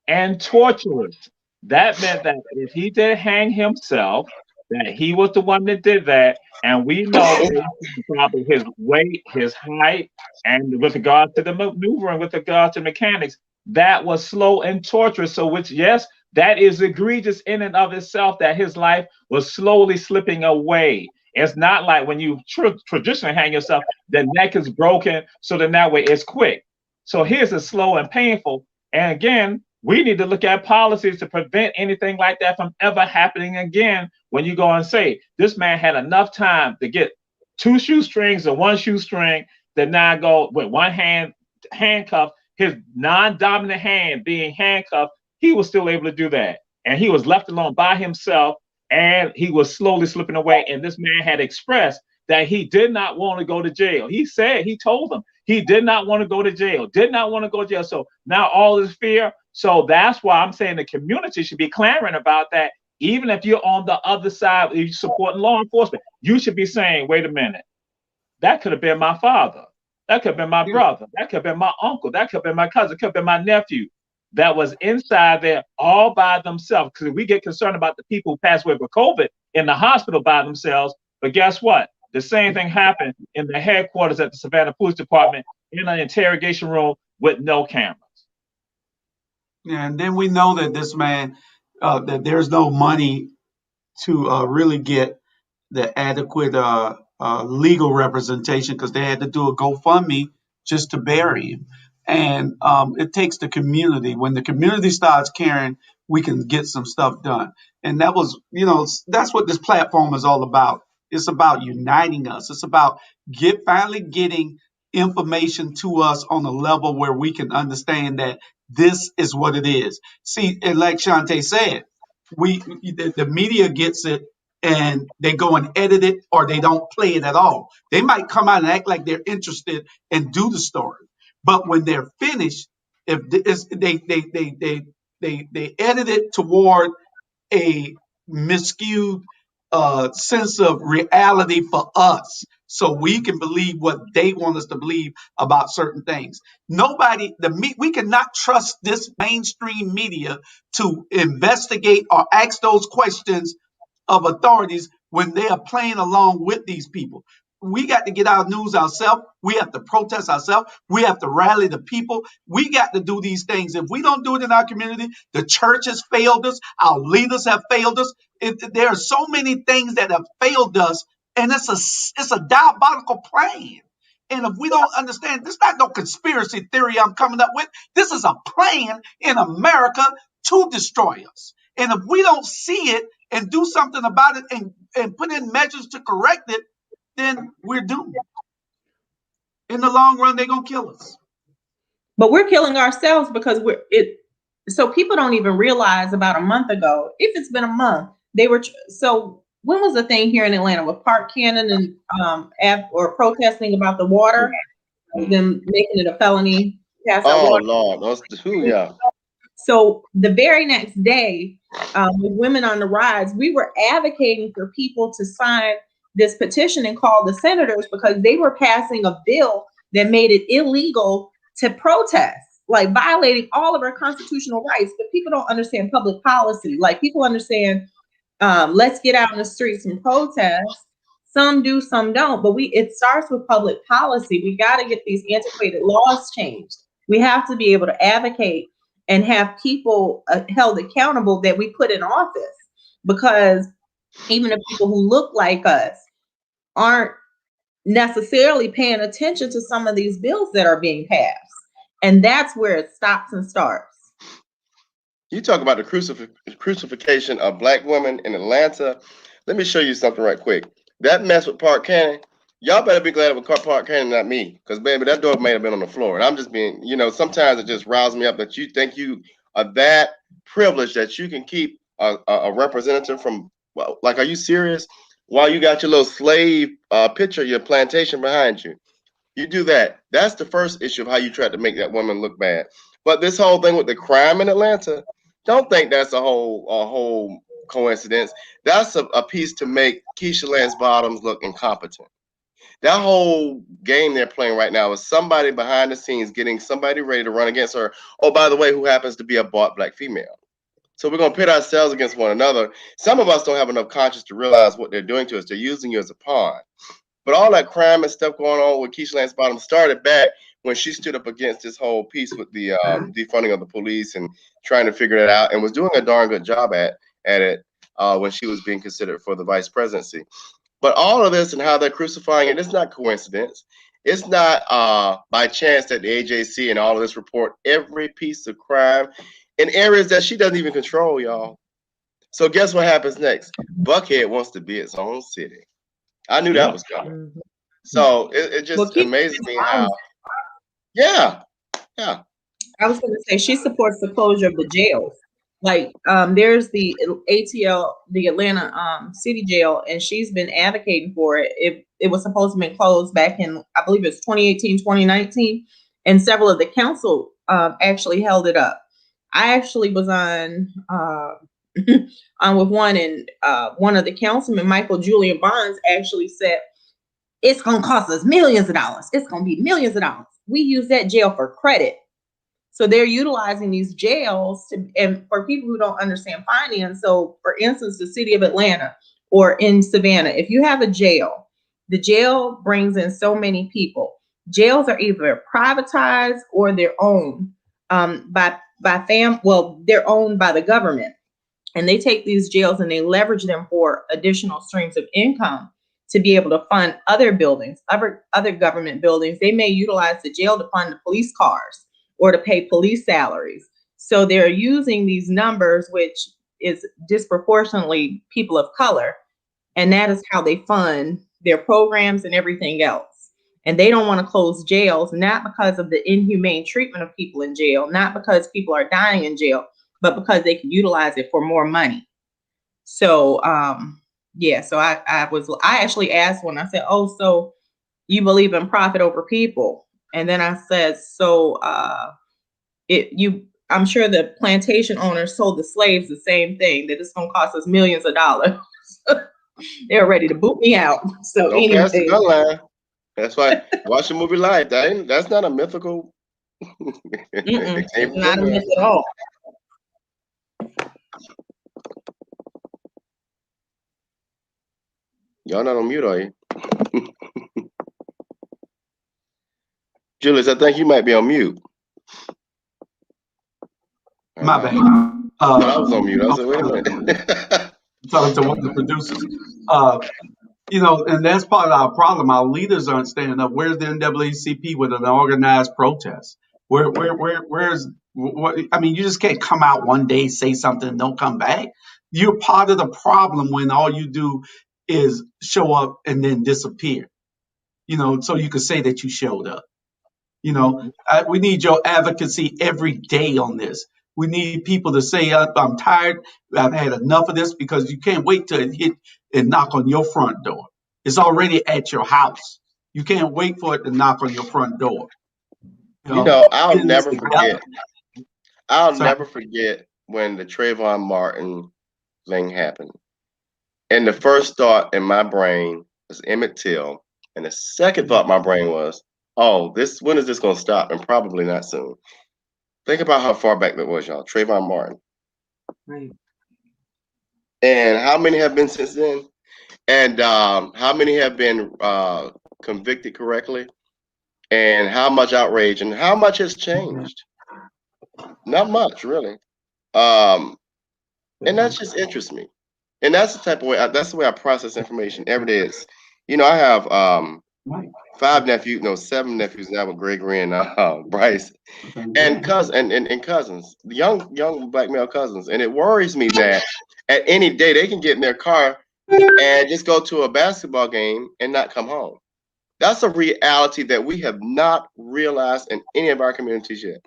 and torturous. That meant that if he did hang himself, that he was the one that did that. And we know based on probably his weight, his height, and with regards to the maneuvering, with regards to mechanics, that was slow and torturous. So, which, yes, that is egregious in and of itself that his life was slowly slipping away. It's not like when you traditionally hang yourself, the neck is broken, so then that way it's quick. So here's a slow and painful. And again, we need to look at policies to prevent anything like that from ever happening again. When you go and say, this man had enough time to get 2 shoestrings or 1 shoestring, to now go with one hand handcuffed, his non-dominant hand being handcuffed, he was still able to do that. And he was left alone by himself, and he was slowly slipping away. And this man had expressed that he did not want to go to jail. He told them he did not want to go to jail, did not want to go to jail. So now all is fear. So that's why I'm saying the community should be clamoring about that. Even if you're on the other side, if you're supporting law enforcement, you should be saying, wait a minute, that could have been my father. That could have been my brother. That could have been my uncle. That could have been my cousin. It could have been my nephew that was inside there all by themselves. Because we get concerned about the people who pass away with COVID in the hospital by themselves. But guess what? The same thing happened in the headquarters at the Savannah Police Department in an interrogation room with no cameras. Yeah, and then we know that this man, that there's no money to really get the adequate legal representation because they had to do a GoFundMe just to bury him. And it takes the community. When the community starts caring, we can get some stuff done. And that was, that's what this platform is all about. It's about uniting us. It's about finally getting information to us on a level where we can understand that this is what it is. See, and like Shante said, the media gets it and they go and edit it or they don't play it at all. They might come out and act like they're interested and do the story, but when they're finished, if they edit it toward a miscued sense of reality for us so we can believe what they want us to believe about certain things. We cannot trust this mainstream media to investigate or ask those questions of authorities when they are playing along with these people. We got to get our news ourselves. We have to protest ourselves. We have to rally the people. We got to do these things. If we don't do it in our community, the church has failed us. Our leaders have failed us. There are so many things that have failed us, and it's a diabolical plan. And if we don't understand, this is not no conspiracy theory I'm coming up with. This is a plan in America to destroy us. And if we don't see it and do something about it and put in measures to correct it, then we're doomed. In the long run, they're gonna kill us. But we're killing ourselves because so people don't even realize about a month ago, if it's been a month, they were so when was the thing here in Atlanta with Park Cannon and or protesting about the water, them making it a felony? Lord, those two, yeah. So the very next day, with Women on the Rise, we were advocating for people to sign this petition and call the senators because they were passing a bill that made it illegal to protest, like violating all of our constitutional rights. But people don't understand public policy. Like people understand, let's get out in the streets and protest. Some do, some don't. But it starts with public policy. We got to get these antiquated laws changed. We have to be able to advocate and have people held accountable that we put in office, because even if people who look like us aren't necessarily paying attention to some of these bills that are being passed. And that's where it stops and starts. You talk about the crucifixion of Black women in Atlanta. Let me show you something right quick. That mess with Park Cannon, y'all better be glad it was Park Cannon, not me. Because, baby, that dog may have been on the floor. And I'm just being, sometimes it just riles me up that you think you are that privileged that you can keep a representative from, well, like, are you serious? While you got your little slave picture, your plantation behind you. You do that. That's the first issue of how you try to make that woman look bad. But this whole thing with the crime in Atlanta, don't think that's a whole coincidence. That's a piece to make Keisha Lance Bottoms look incompetent. That whole game they're playing right now is somebody behind the scenes getting somebody ready to run against her. Oh, by the way, who happens to be a bought black female. So we're gonna pit ourselves against one another. Some of us don't have enough conscience to realize what they're doing to us. They're using you as a pawn. But all that crime and stuff going on with Keisha Lance Bottoms started back when she stood up against this whole piece with the defunding of the police and trying to figure that out, and was doing a darn good job at it when she was being considered for the vice presidency. But all of this and how they're crucifying it, it's not coincidence. It's not by chance that the AJC and all of this report every piece of crime in areas that she doesn't even control, y'all. So guess what happens next? Buckhead wants to be its own city. I knew that was coming. Mhm. So it just amazes me how, yeah. I was going to say she supports the closure of the jails. Like, there's the ATL, the Atlanta City Jail, and she's been advocating for it. It was supposed to be closed back in, I believe it's 2018, 2019, and several of the council actually held it up. I actually was on on with one, and one of the councilmen, Michael Julian Bonds, actually said, it's going to cost us millions of dollars. It's going to be millions of dollars. We use that jail for credit. So they're utilizing these jails and for people who don't understand finance. So for instance, the city of Atlanta or in Savannah, if you have a jail, the jail brings in so many people. Jails are either privatized or they're owned they're owned by the government. And they take these jails and they leverage them for additional streams of income to be able to fund other buildings, other government buildings. They may utilize the jail to fund the police cars or to pay police salaries. So they're using these numbers, which is disproportionately people of color, and that is how they fund their programs and everything else. And they don't want to close jails, not because of the inhumane treatment of people in jail, not because people are dying in jail, but because they can utilize it for more money. So so I actually asked one, I said, oh, so you believe in profit over people? And then I said, so I'm sure the plantation owners told the slaves the same thing, that it's gonna cost us millions of dollars. They're ready to boot me out. So Don't anyway, pass the gun line. That's why watch the movie Life. That's not a mythical. It's not a myth at all. Y'all not on mute, are you? Julius, I think you might be on mute. My bad. I was on mute. I was like, wait a minute. Talking to one of the producers. And that's part of our problem. Our leaders aren't standing up. Where's the NAACP with an organized protest? Where's what? I mean, you just can't come out one day, say something, and don't come back. You're part of the problem when all you do is show up and then disappear. So you could say that you showed up. We need your advocacy every day on this. We need people to say, I'm tired, I've had enough of this, because you can't wait till it hit and knock on your front door. It's already at your house. You can't wait for it to knock on your front door. I'll never forget. Never forget when the Trayvon Martin thing happened. And the first thought in my brain was Emmett Till. And the second thought in my brain was, when is this going to stop? And probably not soon. Think about how far back that was, y'all. Trayvon Martin. Right. And how many have been since then? And how many have been convicted correctly? And how much outrage and how much has changed? Not much, really. And that just interests me. And that's the type of way, that's the way I process information every day. I have 7 nephews now with Gregory and Bryce, and cousins, young black male cousins. And it worries me that at any day they can get in their car and just go to a basketball game and not come home. That's a reality that we have not realized in any of our communities yet.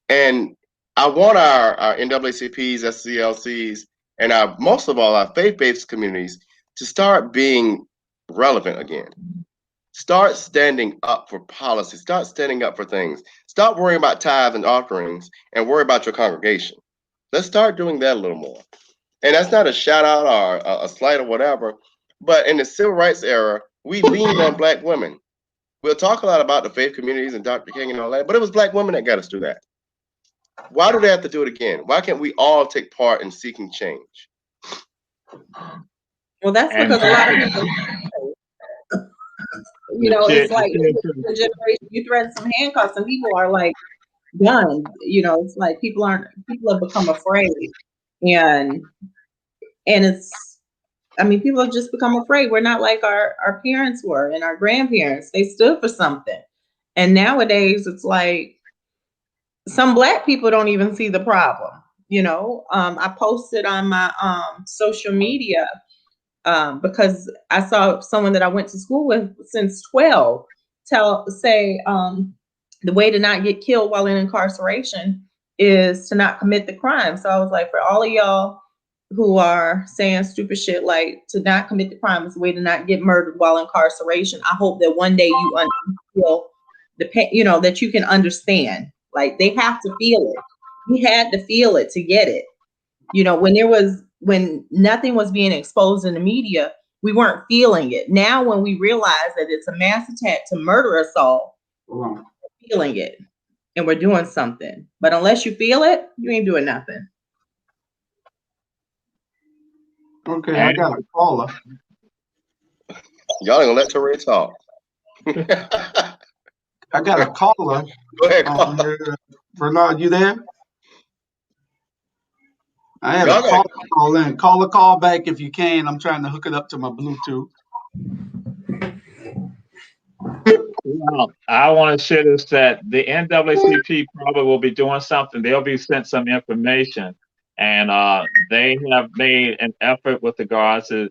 And I want our NAACPs, SCLCs, and most of all our faith-based communities to start being relevant again. Start standing up for policy. Start standing up for things. Stop worrying about tithes and offerings and worry about your congregation. Let's start doing that a little more. And that's not a shout out or a slight or whatever. But in the civil rights era, we leaned on Black women. We'll talk a lot about the faith communities and Dr. King and all that, but it was Black women that got us through that. Why do they have to do it again? Why can't we all take part in seeking change? Well, that's because a lot of people, it's like the generation, you threaten some handcuffs and people are like done. It's like people have become afraid. And people have just become afraid. We're not like our parents were and our grandparents. They stood for something. And nowadays it's like some Black people don't even see the problem. I posted on my social media because I saw someone that I went to school with since 12 say the way to not get killed while in incarceration is to not commit the crime. So I was like, for all of y'all who are saying stupid shit like to not commit the crime is a way to not get murdered while incarceration, I hope that one day you feel the pain, that you can understand. Like they have to feel it. We had to feel it to get it. When nothing was being exposed in the media, we weren't feeling it. Now, when we realize that it's a mass attack to murder us all, we're feeling it and we're doing something. But unless you feel it, you ain't doing nothing. Okay, I got a caller. Y'all ain't gonna let Teray talk. I got a caller. Go ahead, caller. Bernard, you there? I had a caller call in. Call back if you can. I'm trying to hook it up to my Bluetooth. Well, I want to share this that the NAACP probably will be doing something. They'll be sent some information, and they have made an effort with regards to.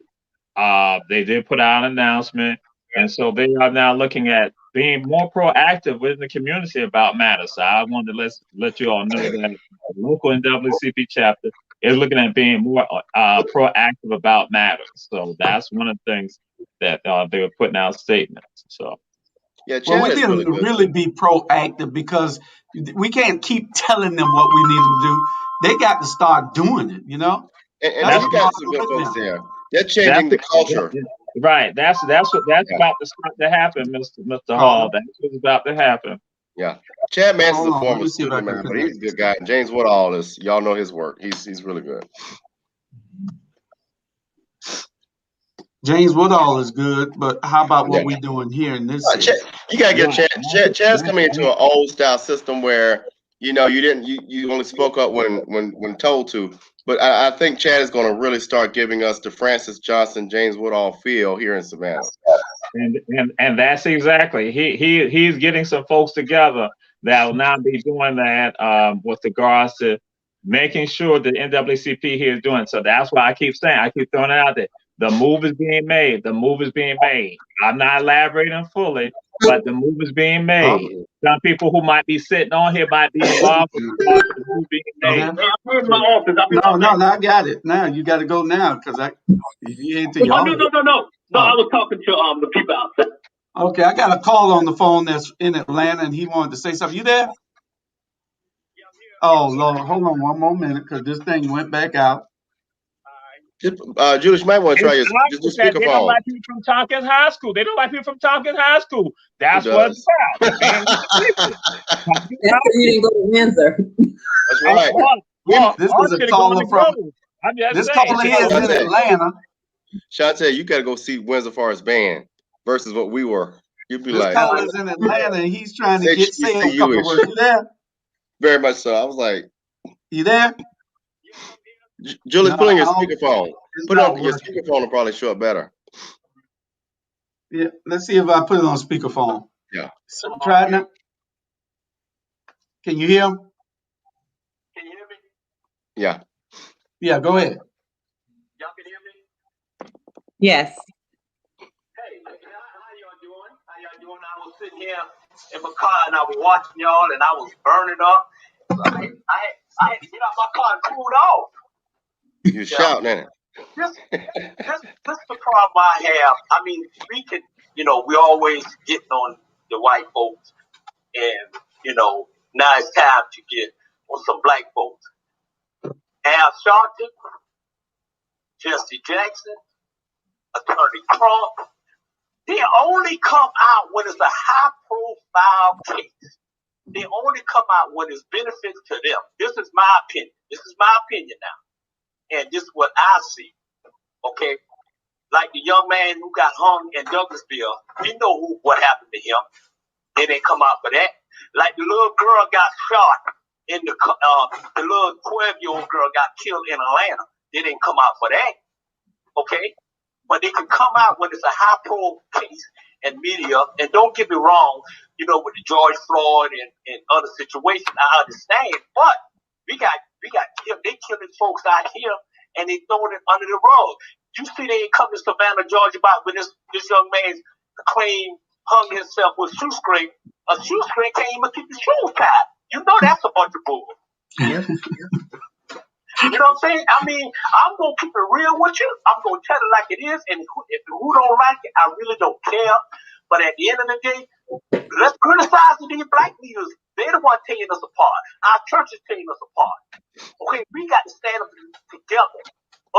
They did put out an announcement, and so they are now looking at being more proactive within the community about matters. So I wanted to let you all know that the local NAACP chapter is looking at being more proactive about matters. So that's one of the things that they were putting out statements. So. Yeah, well, we need to really be proactive because we can't keep telling them what we need them to do. They got to start doing it, And that's you got some good folks there. They're changing the culture. Right. That's about to start to happen, Mr. Hall. That's what's about to happen. Yeah. Chad Manson's a former student, man, but he's a good guy. James Woodall y'all know his work. He's really good. James Woodall is good, but how about what we're doing here in this city? You gotta get Chad's coming into an old style system where you only spoke up when told to. But I think Chad is going to really start giving us the Francis Johnson, James Woodall feel here in Savannah. And that's exactly he's getting some folks together that will now be doing that with regards to making sure that NAACP here is doing. So that's why I keep throwing it out there. The move is being made. The move is being made. I'm not elaborating fully, but the move is being made. Some people who might be sitting on here might be involved in the move being made. I'm in my office. No, I got it. Now you got to go now because you ain't to y'all. No. I was talking to the people outside. Okay, I got a call on the phone that's in Atlanta, and he wanted to say something. You there? Oh Lord, hold on one more minute because this thing went back out. Julius, you might want to try your speakerphone. They don't like people from Tompkins High School. That's what it's about. You didn't go to Windsor. That's right. This is a caller from. This caller here is in Atlanta. Shantae, you got to go see Windsor Forest Band versus what we were. You'd be this like, caller's in Atlanta and he's trying to say a couple of words. You there? Very much so. I was like, you there? Julius, put on your speakerphone. Put on your speakerphone will probably show up better. Yeah, let's see if I put it on speakerphone. Yeah. So, try it now. Can you hear him? Can you hear me? Yeah. Yeah, go ahead. Y'all can hear me? Yes. Hey, how y'all doing? I was sitting here in my car and I was watching y'all and I was burning up. I had to get out my car and cool off. You shouting at it. this the problem I have. I mean, we can, we always getting on the white folks, and now it's time to get on some black folks. Al Sharpton, Jesse Jackson, Attorney Trump, they only come out when it's a high-profile case. They only come out when it's benefits to them. This is my opinion. This is my opinion now. And this is what I see. Okay? Like the young man who got hung in Douglasville. We know what happened to him. They didn't come out for that. Like the little girl got shot in the little 12-year-old girl got killed in Atlanta. They didn't come out for that. Okay? But they can come out when it's a high-profile case and media. And don't get me wrong, with the George Floyd and other situations, I understand. But we got killed. They killing folks out here and they throwing it under the rug. You see, they ain't come to Savannah, Georgia about when this young man claimed hung himself with shoe string. A shoe string can't even keep the shoes tied. You know that's a bunch of bull. Yep. You know what I'm saying? I mean, I'm going to keep it real with you. I'm going to tell it like it is. And if who don't like it, I really don't care. But at the end of the day, let's criticize these black leaders. They're the ones tearing us apart. Our church is tearing us apart. Okay, we got to stand up together.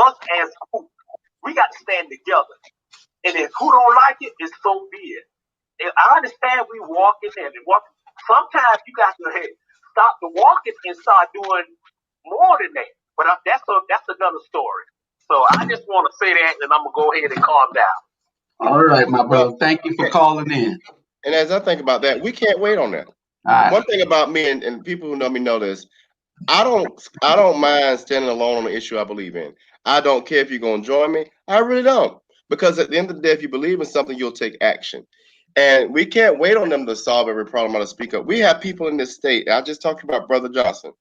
Us as a group. We got to stand together. And if who don't like it, it's so be it. And I understand we walking and walking. Sometimes you got to stop the walking and start doing more than that. But that's another story. So I just want to say that, and I'm going to go ahead and calm down. All right, my brother. Thank you for calling in. And as I think about that, we can't wait on that. Right. One thing about me, and people who know me know this, I don't mind standing alone on the issue I believe in. I don't care if you're going to join me. I really don't. Because at the end of the day, if you believe in something, you'll take action. And we can't wait on them to solve every problem or to speak up. We have people in this state. I just talked about Brother Johnson.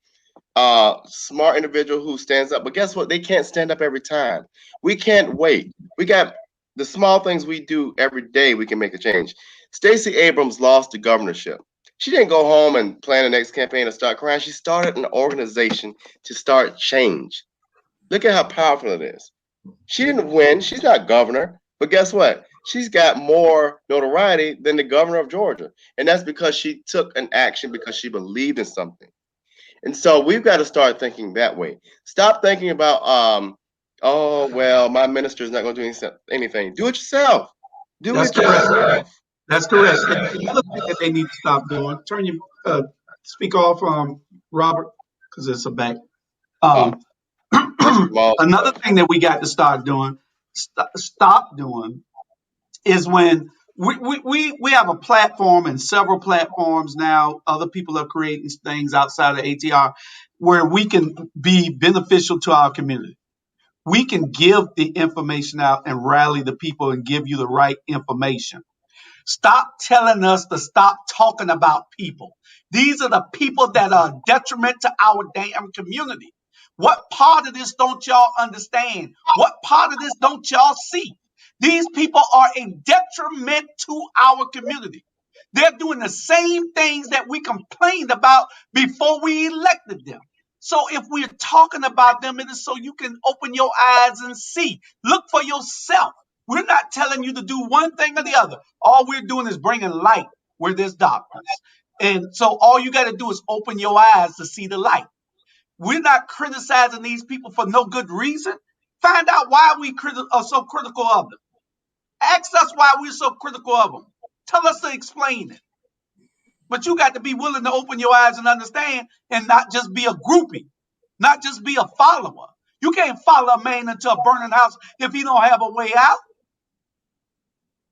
Smart individual who stands up, but guess what? They can't stand up every time. We can't wait. We got the small things we do every day. We can make a change. Stacey Abrams lost the governorship. She didn't go home and plan the next campaign and start crying. She started an organization to start change. Look at how powerful it is. She didn't win. She's not governor, but guess what? She's got more notoriety than the governor of Georgia, and that's because she took an action because she believed in something. And so we've got to start thinking that way. Stop thinking about, oh, well, my minister is not going to do anything. Do it yourself. Do That's it correct. yourself. That's correct. Another thing that they need to stop doing. Turn your speak off, Robert, because it's a bank. Another thing that we got to start doing, stop doing, is when we have a platform and several platforms now. Other people are creating things outside of ATR where we can be beneficial to our community. We can give the information out and rally the people and give you the right information. Stop telling us to stop talking about people. These are the people that are a detriment to our damn community. What part of this don't y'all understand? What part of this don't y'all see? These people are a detriment to our community. They're doing the same things that we complained about before we elected them. So if we're talking about them, it is so you can open your eyes and see. Look for yourself. We're not telling you to do one thing or the other. All we're doing is bringing light where there's darkness. And so all you got to do is open your eyes to see the light. We're not criticizing these people for no good reason. Find out why we are so critical of them. Ask us why we're so critical of them. Tell us to explain it. But you got to be willing to open your eyes and understand and not just be a groupie, not just be a follower. You can't follow a man into a burning house if he don't have a way out.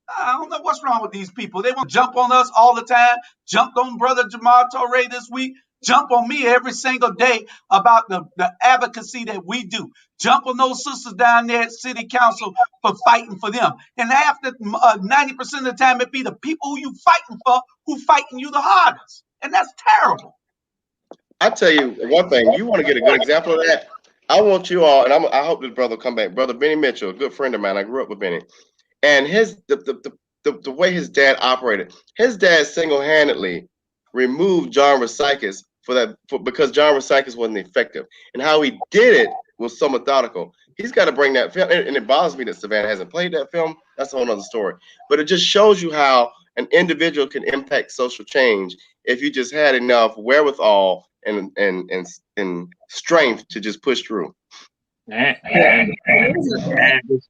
I don't know what's wrong with these people. They want to jump on us all the time. Jumped on Brother Jamal Torre this week. Jump on me every single day about the advocacy that we do. Jump on those sisters down there at City Council for fighting for them. And after 90% of the time, it be the people who you fighting for who fighting you the hardest. And that's terrible. I tell you one thing. You want to get a good example of that? I want you all, and I hope this brother will come back. Brother Benny Mitchell, a good friend of mine. I grew up with Benny. And the way his dad operated, his dad single-handedly removed John Rosikis because John Rosikis wasn't effective. And how he did it was so methodical. he's got to bring that film. And it bothers me that Savannah hasn't played that film. That's a whole other story. But it just shows you how an individual can impact social change if you just had enough wherewithal and strength to just push through. And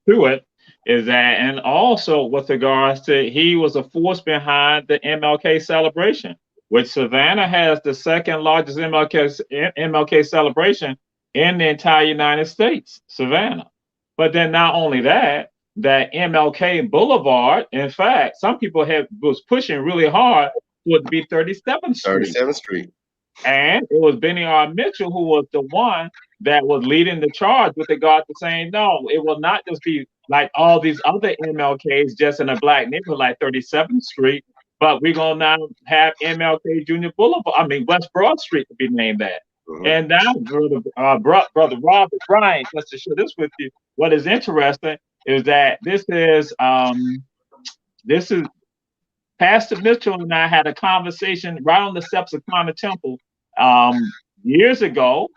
to it is that, and also with regards to, he was a force behind the MLK celebration, which Savannah has the second largest MLK celebration in the entire United States, Savannah. But then not only that, that MLK Boulevard, in fact, some people was pushing really hard for it to be 37th Street. 37th Street. And it was Benny R. Mitchell who was the one that was leading the charge with regard to saying, no, it will not just be like all these other MLKs just in a black neighborhood like 37th Street, but we're going to now have MLK Junior Boulevard, West Broad Street to be named that. Mm-hmm. And now, Brother Robert Bryant, just to share this with you, what is interesting is that this is Pastor Mitchell and I had a conversation right on the steps of Connor Temple years ago,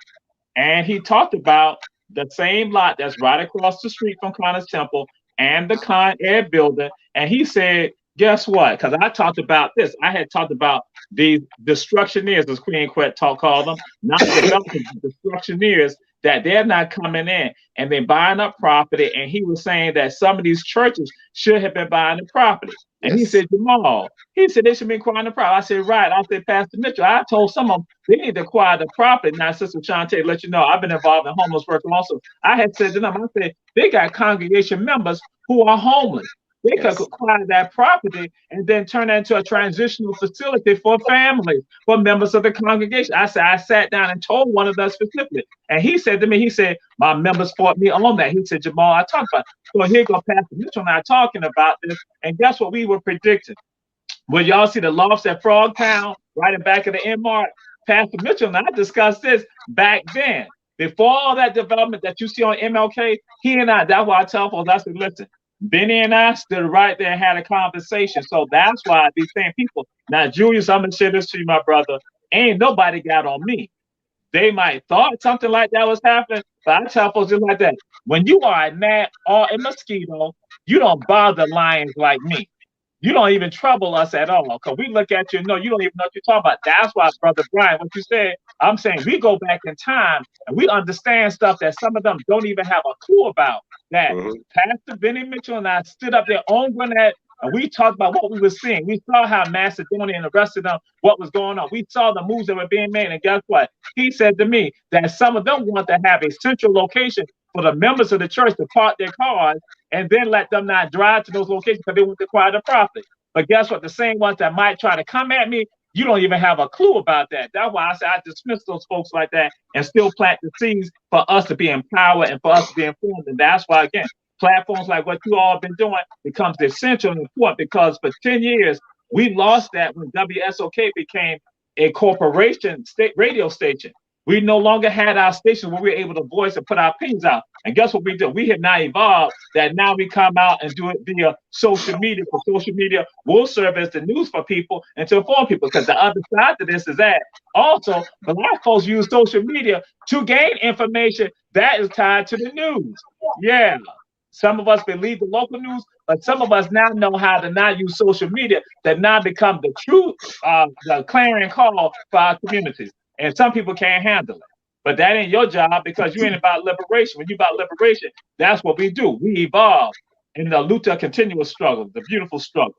and he talked about the same lot that's right across the street from Connor's Temple and the Con Ed building. And he said, guess what? Because I talked about this. I had talked about the destructioneers, as Queen Quet called them, not developers, destructioneers, that they're not coming in and they're buying up property. And he was saying that some of these churches should have been buying the property. And he said, Jamal, he said they should be acquiring the property. I said, right. I said, Pastor Mitchell, I told some of them they need to acquire the property. Now, Sister Shantae, let you know, I've been involved in homeless work also. I had said to them, I said, they got congregation members who are homeless. They could acquire that property and then turn that into a transitional facility for families, for members of the congregation. I said, I sat down and told one of them specifically. And he said to me, he said, my members fought me on that. He said, Jamal, I talked about it. So here go Pastor Mitchell and I talking about this. And guess what we were predicting? When y'all see the lofts at Frogtown, right in back of the N-Mart, Pastor Mitchell and I discussed this back then. Before all that development that you see on MLK, he and I, that's why I tell folks, I said, listen, Benny and I stood right there and had a conversation. So that's why these same people. Now, Julius, I'm going to share this to you, my brother. Ain't nobody got on me. They might thought something like that was happening, but I tell folks just like that. When you are a gnat or a mosquito, you don't bother lions like me. You don't even trouble us at all. Because we look at you and know you don't even know what you're talking about. That's why, Brother Brian, what you said, I'm saying we go back in time and we understand stuff that some of them don't even have a clue about. That Pastor Benny Mitchell and I stood up there on Gwinnett and we talked about what we were seeing. We saw how Macedonia and the rest of them, what was going on. We saw the moves that were being made. And guess what? He said to me that some of them want to have a central location for the members of the church to park their cars and then let them not drive to those locations because they want to acquire the property. But guess what? The same ones that might try to come at me, you don't even have a clue about that. That's why I said I dismiss those folks like that and still plant the seeds for us to be empowered and for us to be informed. And that's why, again, platforms like what you all have been doing becomes essential and important, because for 10 years, we lost that when WSOK became a corporation radio station. We no longer had our station where we were able to voice and put our opinions out. And guess what we do? We have now evolved that now we come out and do it via social media. For social media will serve as the news for people and to inform people. Because the other side to this is that also Black folks use social media to gain information that is tied to the news. Yeah. Some of us believe the local news, but some of us now know how to not use social media that now become the true the clarion call for our communities. And some people can't handle it. But that ain't your job, because you ain't about liberation. When you about liberation, that's what we do. We evolve in the Luther continuous struggle, the beautiful struggle.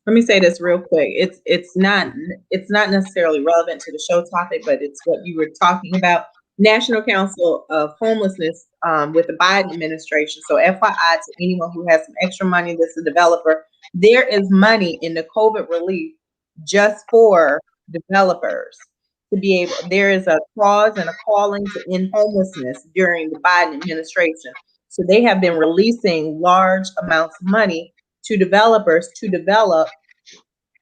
Let me say this real quick. It's not necessarily relevant to the show topic, but it's what you were talking about. National Council of Homelessness with the Biden administration. So FYI to anyone who has some extra money that's a developer, there is money in the COVID relief just for developers to be able. There is a clause and a calling to end homelessness during the Biden administration. So they have been releasing large amounts of money to developers to develop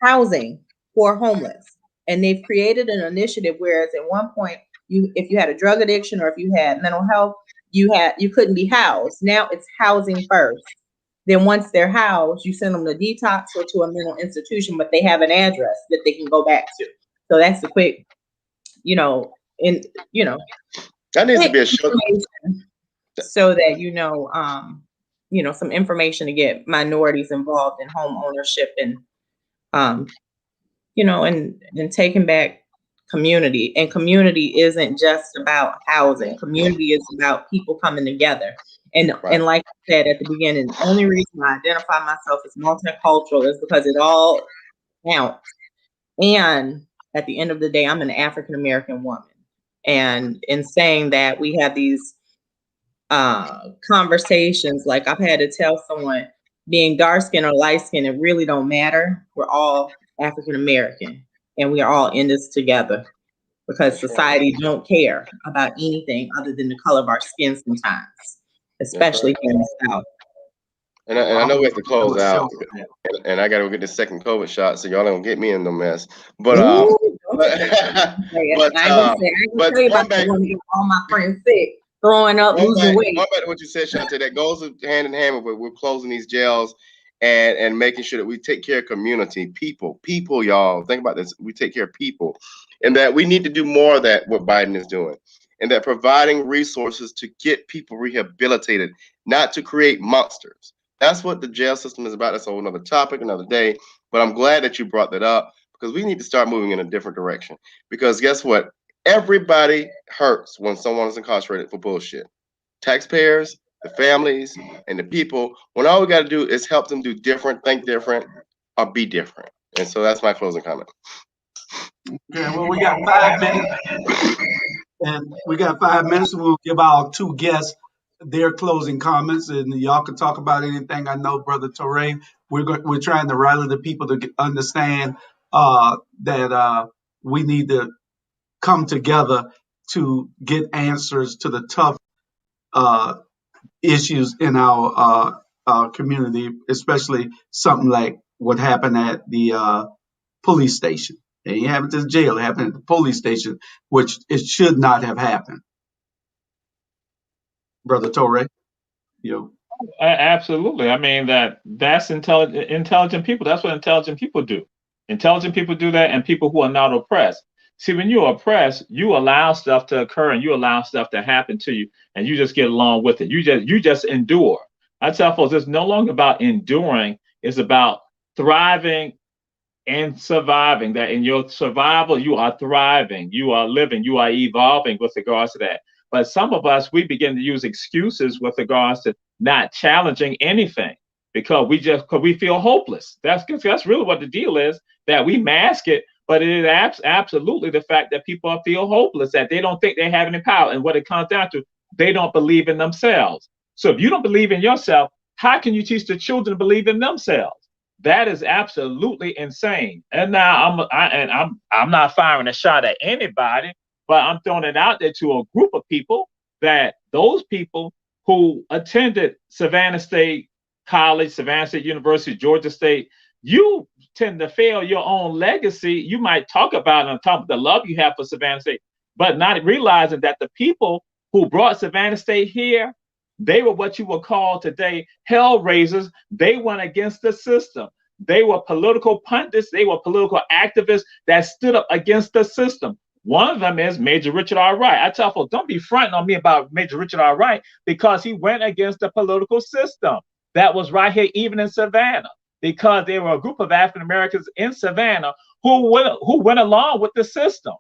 housing for homeless. And they've created an initiative, whereas at one point, if you had a drug addiction or if you had mental health, you couldn't be housed. Now it's housing first. Then once they're housed, you send them to detox or to a mental institution, but they have an address that they can go back to. So that's the quick, that needs to be a show. so that, some information to get minorities involved in home ownership and, and taking back community. And community isn't just about housing. Community is about people coming together. And like I said at the beginning, the only reason I identify myself as multicultural is because it all counts. And at the end of the day, I'm an African American woman. And in saying that, we have these conversations, like I've had to tell someone, being dark skinned or light skinned, it really don't matter. We're all African American and we are all in this together, because society don't care about anything other than the color of our skin sometimes, especially here in the South. And I know we have to close out, and I got to go get the second COVID shot, so y'all don't get me in no mess. But all my friends sick, throwing up, losing weight. Going back to what you said, Shantae, that goes hand in hand with we're closing these jails and making sure that we take care of community, people, y'all. Think about this. We take care of people, and that we need to do more of that, what Biden is doing, and that providing resources to get people rehabilitated, not to create monsters. That's what the jail system is about. That's a whole another topic, another day. But I'm glad that you brought that up, because we need to start moving in a different direction. Because guess what? Everybody hurts when someone is incarcerated for bullshit. Taxpayers, the families, and the people, when all we got to do is help them do different, think different, or be different. And so that's my closing comment. Okay, well, we got 5 minutes. And we got 5 minutes. We'll give our two guests their closing comments, and y'all can talk about anything. I know, Brother Torre, we're trying to rally the people to understand that we need to come together to get answers to the tough issues in our community, especially something like what happened at the police station. It ain't happened to the jail, it happened at the police station, which it should not have happened. Brother Torre, Absolutely. I mean, that's intelligent people. That's what intelligent people do. Intelligent people do that, and people who are not oppressed. See, when you're oppressed, you allow stuff to occur and you allow stuff to happen to you, and you just get along with it. You just endure. I tell folks it's no longer about enduring, it's about thriving and surviving. That in your survival, you are thriving, you are living, you are evolving with regards to that. But some of us, we begin to use excuses with regards to not challenging anything because we feel hopeless. That's really what the deal is, that we mask it, but it is absolutely the fact that people feel hopeless, that they don't think they have any power. And what it comes down to, they don't believe in themselves. So if you don't believe in yourself, how can you teach the children to believe in themselves? That is absolutely insane. And now I'm not firing a shot at anybody, but I'm throwing it out there to a group of people, that those people who attended Savannah State College, Savannah State University, Georgia State, you tend to fail your own legacy. You might talk about it on top of the love you have for Savannah State, but not realizing that the people who brought Savannah State here, they were what you would call today hell raisers. They went against the system. They were political pundits. They were political activists that stood up against the system. One of them is Major Richard R. Wright. I tell folks, don't be fronting on me about Major Richard R. Wright, because he went against the political system that was right here, even in Savannah, because there were a group of African Americans in Savannah who went along with the system.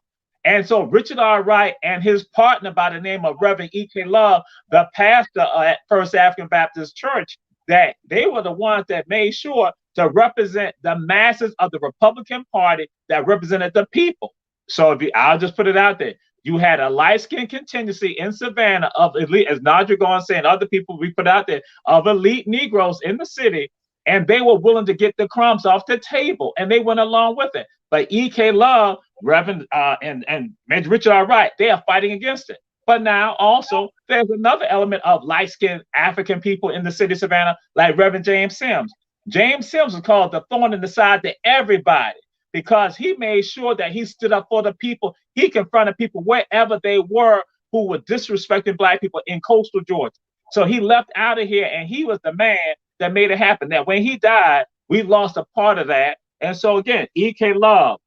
And so Richard R. Wright and his partner by the name of Reverend E.K. Love, the pastor at First African Baptist Church, that they were the ones that made sure to represent the masses of the Republican Party that represented the people. So I'll just put it out there. You had a light-skinned contingency in Savannah of elite, as Nadra Gone saying, other people we put out there, of elite Negroes in the city, and they were willing to get the crumbs off the table, and they went along with it. But E.K. Love, Reverend and Major Richard R. Wright, they are fighting against it. But now also there's another element of light-skinned African people in the city of Savannah, like Reverend James Sims. James Sims was called the thorn in the side to everybody, because he made sure that he stood up for the people. He confronted people wherever they were who were disrespecting Black people in coastal Georgia. So he left out of here, and he was the man that made it happen. Now, when he died, we lost a part of that. And so again, E.K. Love,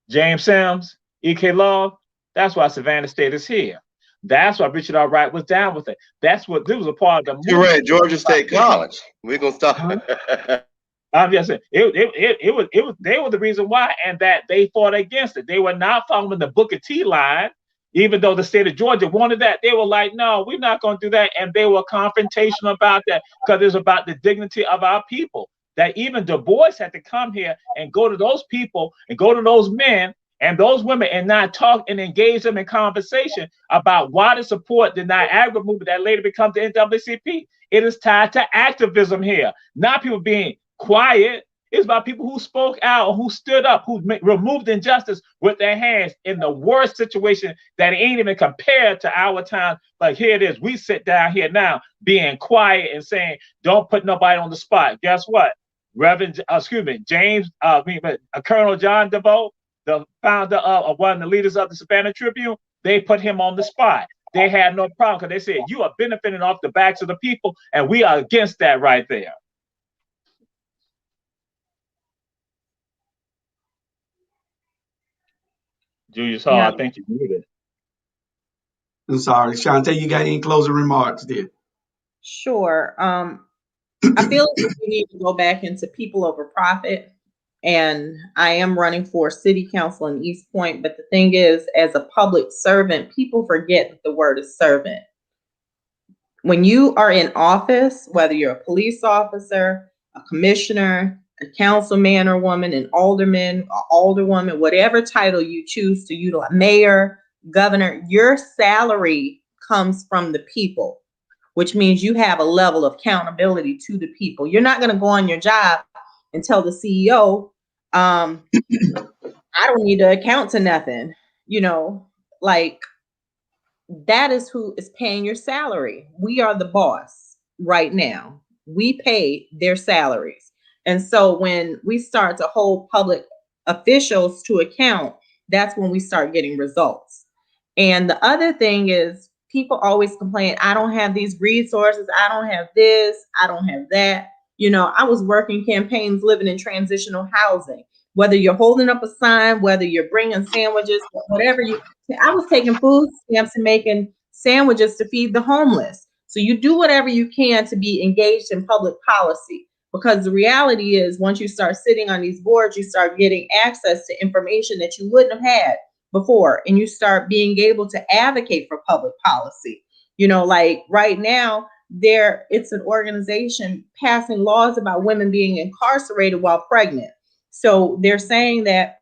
James Sims, E.K. Love, that's why Savannah State is here. That's why Richard R. Wright was down with it. That's what this was a part of the You're movement. right, Georgia State College. We're gonna stop. I'm just saying it was they were the reason why, and that they fought against it. They were not following the Booker T line, even though the state of Georgia wanted that. They were like, no, we're not going to do that, and they were confrontational about that because it was about the dignity of our people. That even Du Bois had to come here and go to those people and go to those men and those women and not talk and engage them in conversation about why to support the Niagara movement that later becomes the NAACP. It is tied to activism here, not people being quiet. It's about people who spoke out, who stood up, who removed injustice with their hands in the worst situation that ain't even compared to our time. But here it is. We sit down here now being quiet and saying, don't put nobody on the spot. Guess what? Colonel John DeVoe, the founder of one of the leaders of the Savannah Tribune, they put him on the spot. They had no problem because they said, you are benefiting off the backs of the people, and we are against that right there. Julius Hall, yeah. I think you muted. I'm sorry, Shantae, you got any closing remarks there? Sure. I feel like we need to go back into people over profit. And I am running for city council in East Point. But the thing is, as a public servant, people forget that the word is servant. When you are in office, whether you're a police officer, a commissioner, a councilman or woman, an alderman, or alderwoman, whatever title you choose to utilize, mayor, governor, your salary comes from the people, which means you have a level of accountability to the people. You're not going to go on your job and tell the CEO, I don't need to account to nothing. You know, like, that is who is paying your salary. We are the boss right now. We pay their salaries. And so when we start to hold public officials to account, that's when we start getting results. And the other thing is, people always complain, I don't have these resources, I don't have this, I don't have that. You know, I was working campaigns living in transitional housing. Whether you're holding up a sign, whether you're bringing sandwiches, whatever I was taking food stamps and making sandwiches to feed the homeless. So you do whatever you can to be engaged in public policy, because the reality is, once you start sitting on these boards, you start getting access to information that you wouldn't have had before, and you start being able to advocate for public policy. You know, like right now, it's an organization passing laws about women being incarcerated while pregnant. So they're saying that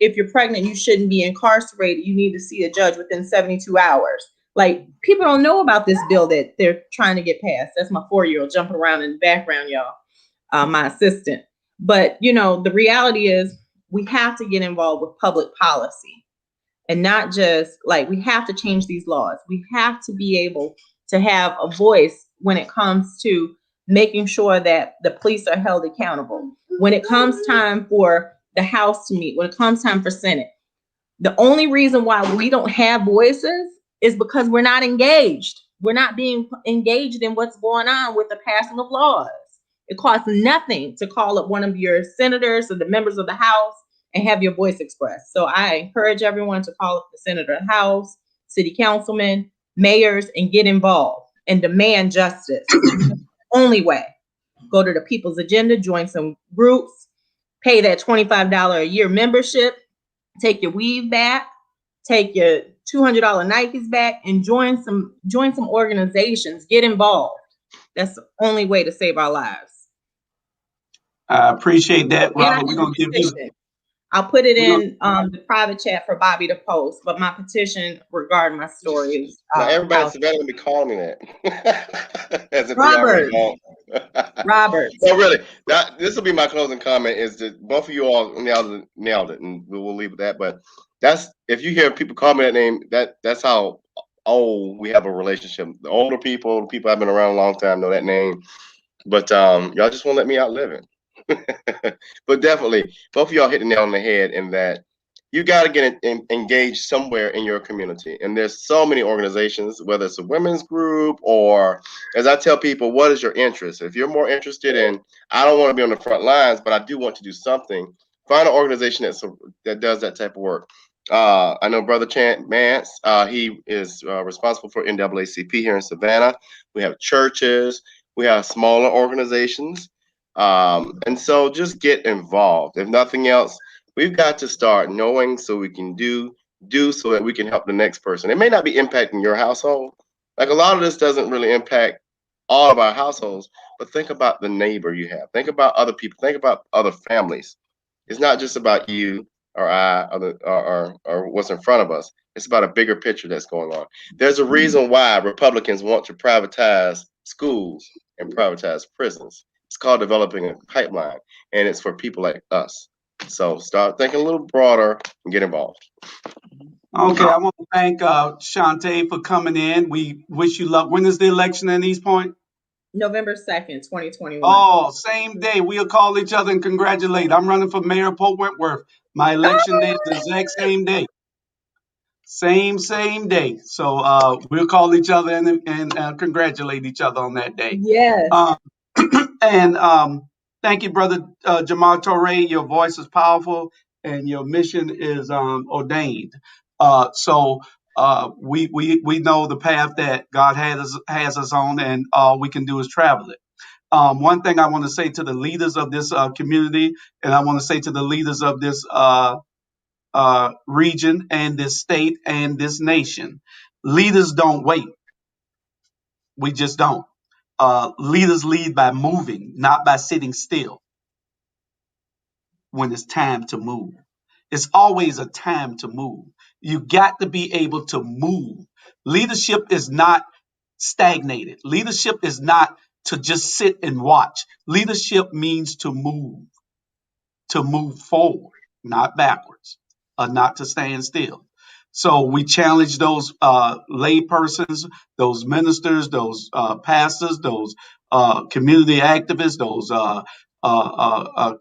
if you're pregnant, you shouldn't be incarcerated. You need to see a judge within 72 hours. Like, people don't know about this bill that they're trying to get passed. That's my 4-year-old jumping around in the background, y'all, my assistant. But, you know, the reality is, we have to get involved with public policy, and not just like, we have to change these laws. We have to be able to have a voice when it comes to making sure that the police are held accountable. When it comes time for the House to meet, when it comes time for Senate, the only reason why we don't have voices is because we're not engaged. We're not being engaged in what's going on with the passing of laws. It costs nothing to call up one of your senators or the members of the House and have your voice expressed. So I encourage everyone to call up the senator of the House, city councilmen, mayors, and get involved and demand justice. Only way. Go to the People's Agenda, join some groups, pay that $25 a year membership, take your weave back, take your $200 Nikes back, and join some organizations. Get involved. That's the only way to save our lives. I appreciate that, Robert. We're gonna give you. I'll put it in the private chat for Bobby to post, but my petition regarding my story is. Everybody in Savannah will be calling me that. As if Robert. Robert. No, really. This will be my closing comment. Is that both of you all nailed it, and we'll leave it at that. But that's, if you hear people call me that name, that's how old we have a relationship. The older people, the people I've been around a long time, know that name. But y'all just won't let me outlive it. But definitely, both of y'all hit the nail on the head in that you got to get engaged somewhere in your community. And there's so many organizations, whether it's a women's group or, as I tell people, what is your interest? If you're more interested in, I don't want to be on the front lines, but I do want to do something, find an organization that does that type of work. I know Brother Chant Mance. He is responsible for NAACP here in Savannah. We have churches. We have smaller organizations. And so just get involved. If nothing else, we've got to start knowing so we can do so that we can help the next person. It may not be impacting your household. Like a lot of this doesn't really impact all of our households, but think about the neighbor you have. Think about other people. Think about other families. It's not just about you or I or what's in front of us. It's about a bigger picture that's going on. There's a reason why Republicans want to privatize schools and privatize prisons. It's called developing a pipeline, and it's for people like us. So start thinking a little broader and get involved. Okay, I want to thank Shantae for coming in. We wish you luck. When is the election in East Point? November 2nd, 2021. Oh, same day. We'll call each other and congratulate. I'm running for mayor of Port Wentworth. My election day is the exact same day. Same day. So we'll call each other and congratulate each other on that day. Yes. And thank you, brother Jamal Torre. Your voice is powerful and your mission is ordained. So we know the path that God has us on, and all we can do is travel it. One thing I want to say to the leaders of this community, and I want to say to the leaders of this region and this state and this nation, leaders don't wait. We just don't. Leaders lead by moving, not by sitting still when it's time to move. It's always a time to move. You got to be able to move. Leadership is not stagnated. Leadership is not to just sit and watch. Leadership means to move forward, not backwards, not to stand still. So we challenge those lay persons, those ministers, those pastors, those community activists, those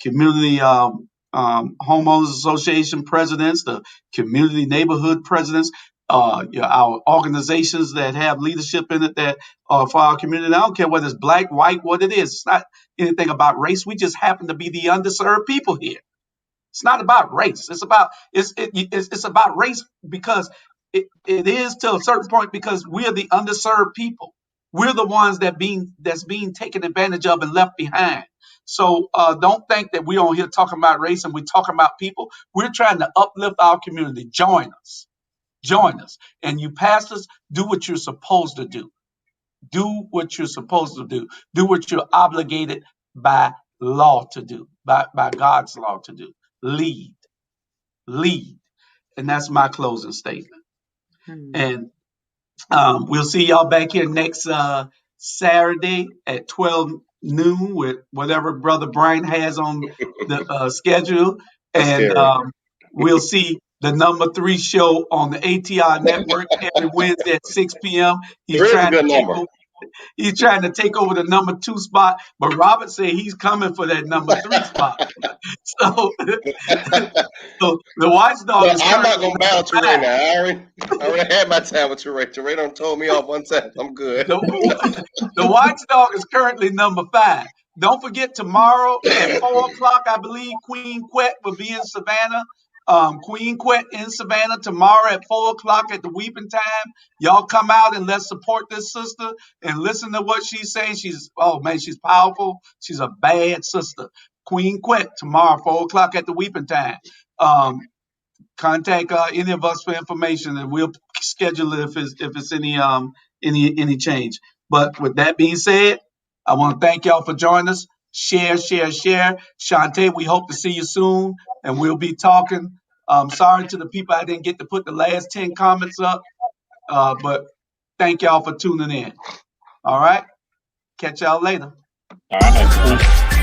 community homeowners association presidents, the community neighborhood presidents, our organizations that have leadership in it that for our community. I don't care whether it's black, white, what it is. It's not anything about race. We just happen to be the underserved people here. It's not about race. It's about race because it is to a certain point because we're the underserved people. We're the ones that's being taken advantage of and left behind. So don't think that we're on here talking about race and we're talking about people. We're trying to uplift our community. Join us. Join us. And you pastors, do what you're supposed to do. Do what you're supposed to do. Do what you're obligated by law to do, by God's law to do. Lead. And that's my closing statement. And we'll see y'all back here next Saturday at 12 noon with whatever Brother Brian has on the schedule. And we'll see the number 3 show on the ATR network every Wednesday at 6 p.m. He's trying to take over the number 2 spot, but Robert said he's coming for that number 3 spot. So the watchdog is I'm not going to battle Teray now. I already had my time with Teray. Teray done told me off one time. I'm good. The watchdog is currently number 5. Don't forget tomorrow at 4 o'clock, I believe Queen Quet will be in Savannah. Queen Quet in Savannah tomorrow at 4 o'clock at the Weeping Time. Y'all come out and let's support this sister and listen to what she's saying. She's powerful. She's a bad sister. Queen Quet tomorrow, 4 o'clock at the Weeping Time. Contact any of us for information, and we'll schedule it if it's any change. But with that being said, I want to thank y'all for joining us. Share. Shantae, we hope to see you soon, and we'll be talking. Sorry to the people I didn't get to put the last 10 comments up, but thank y'all for tuning in. All right, catch y'all later. All right.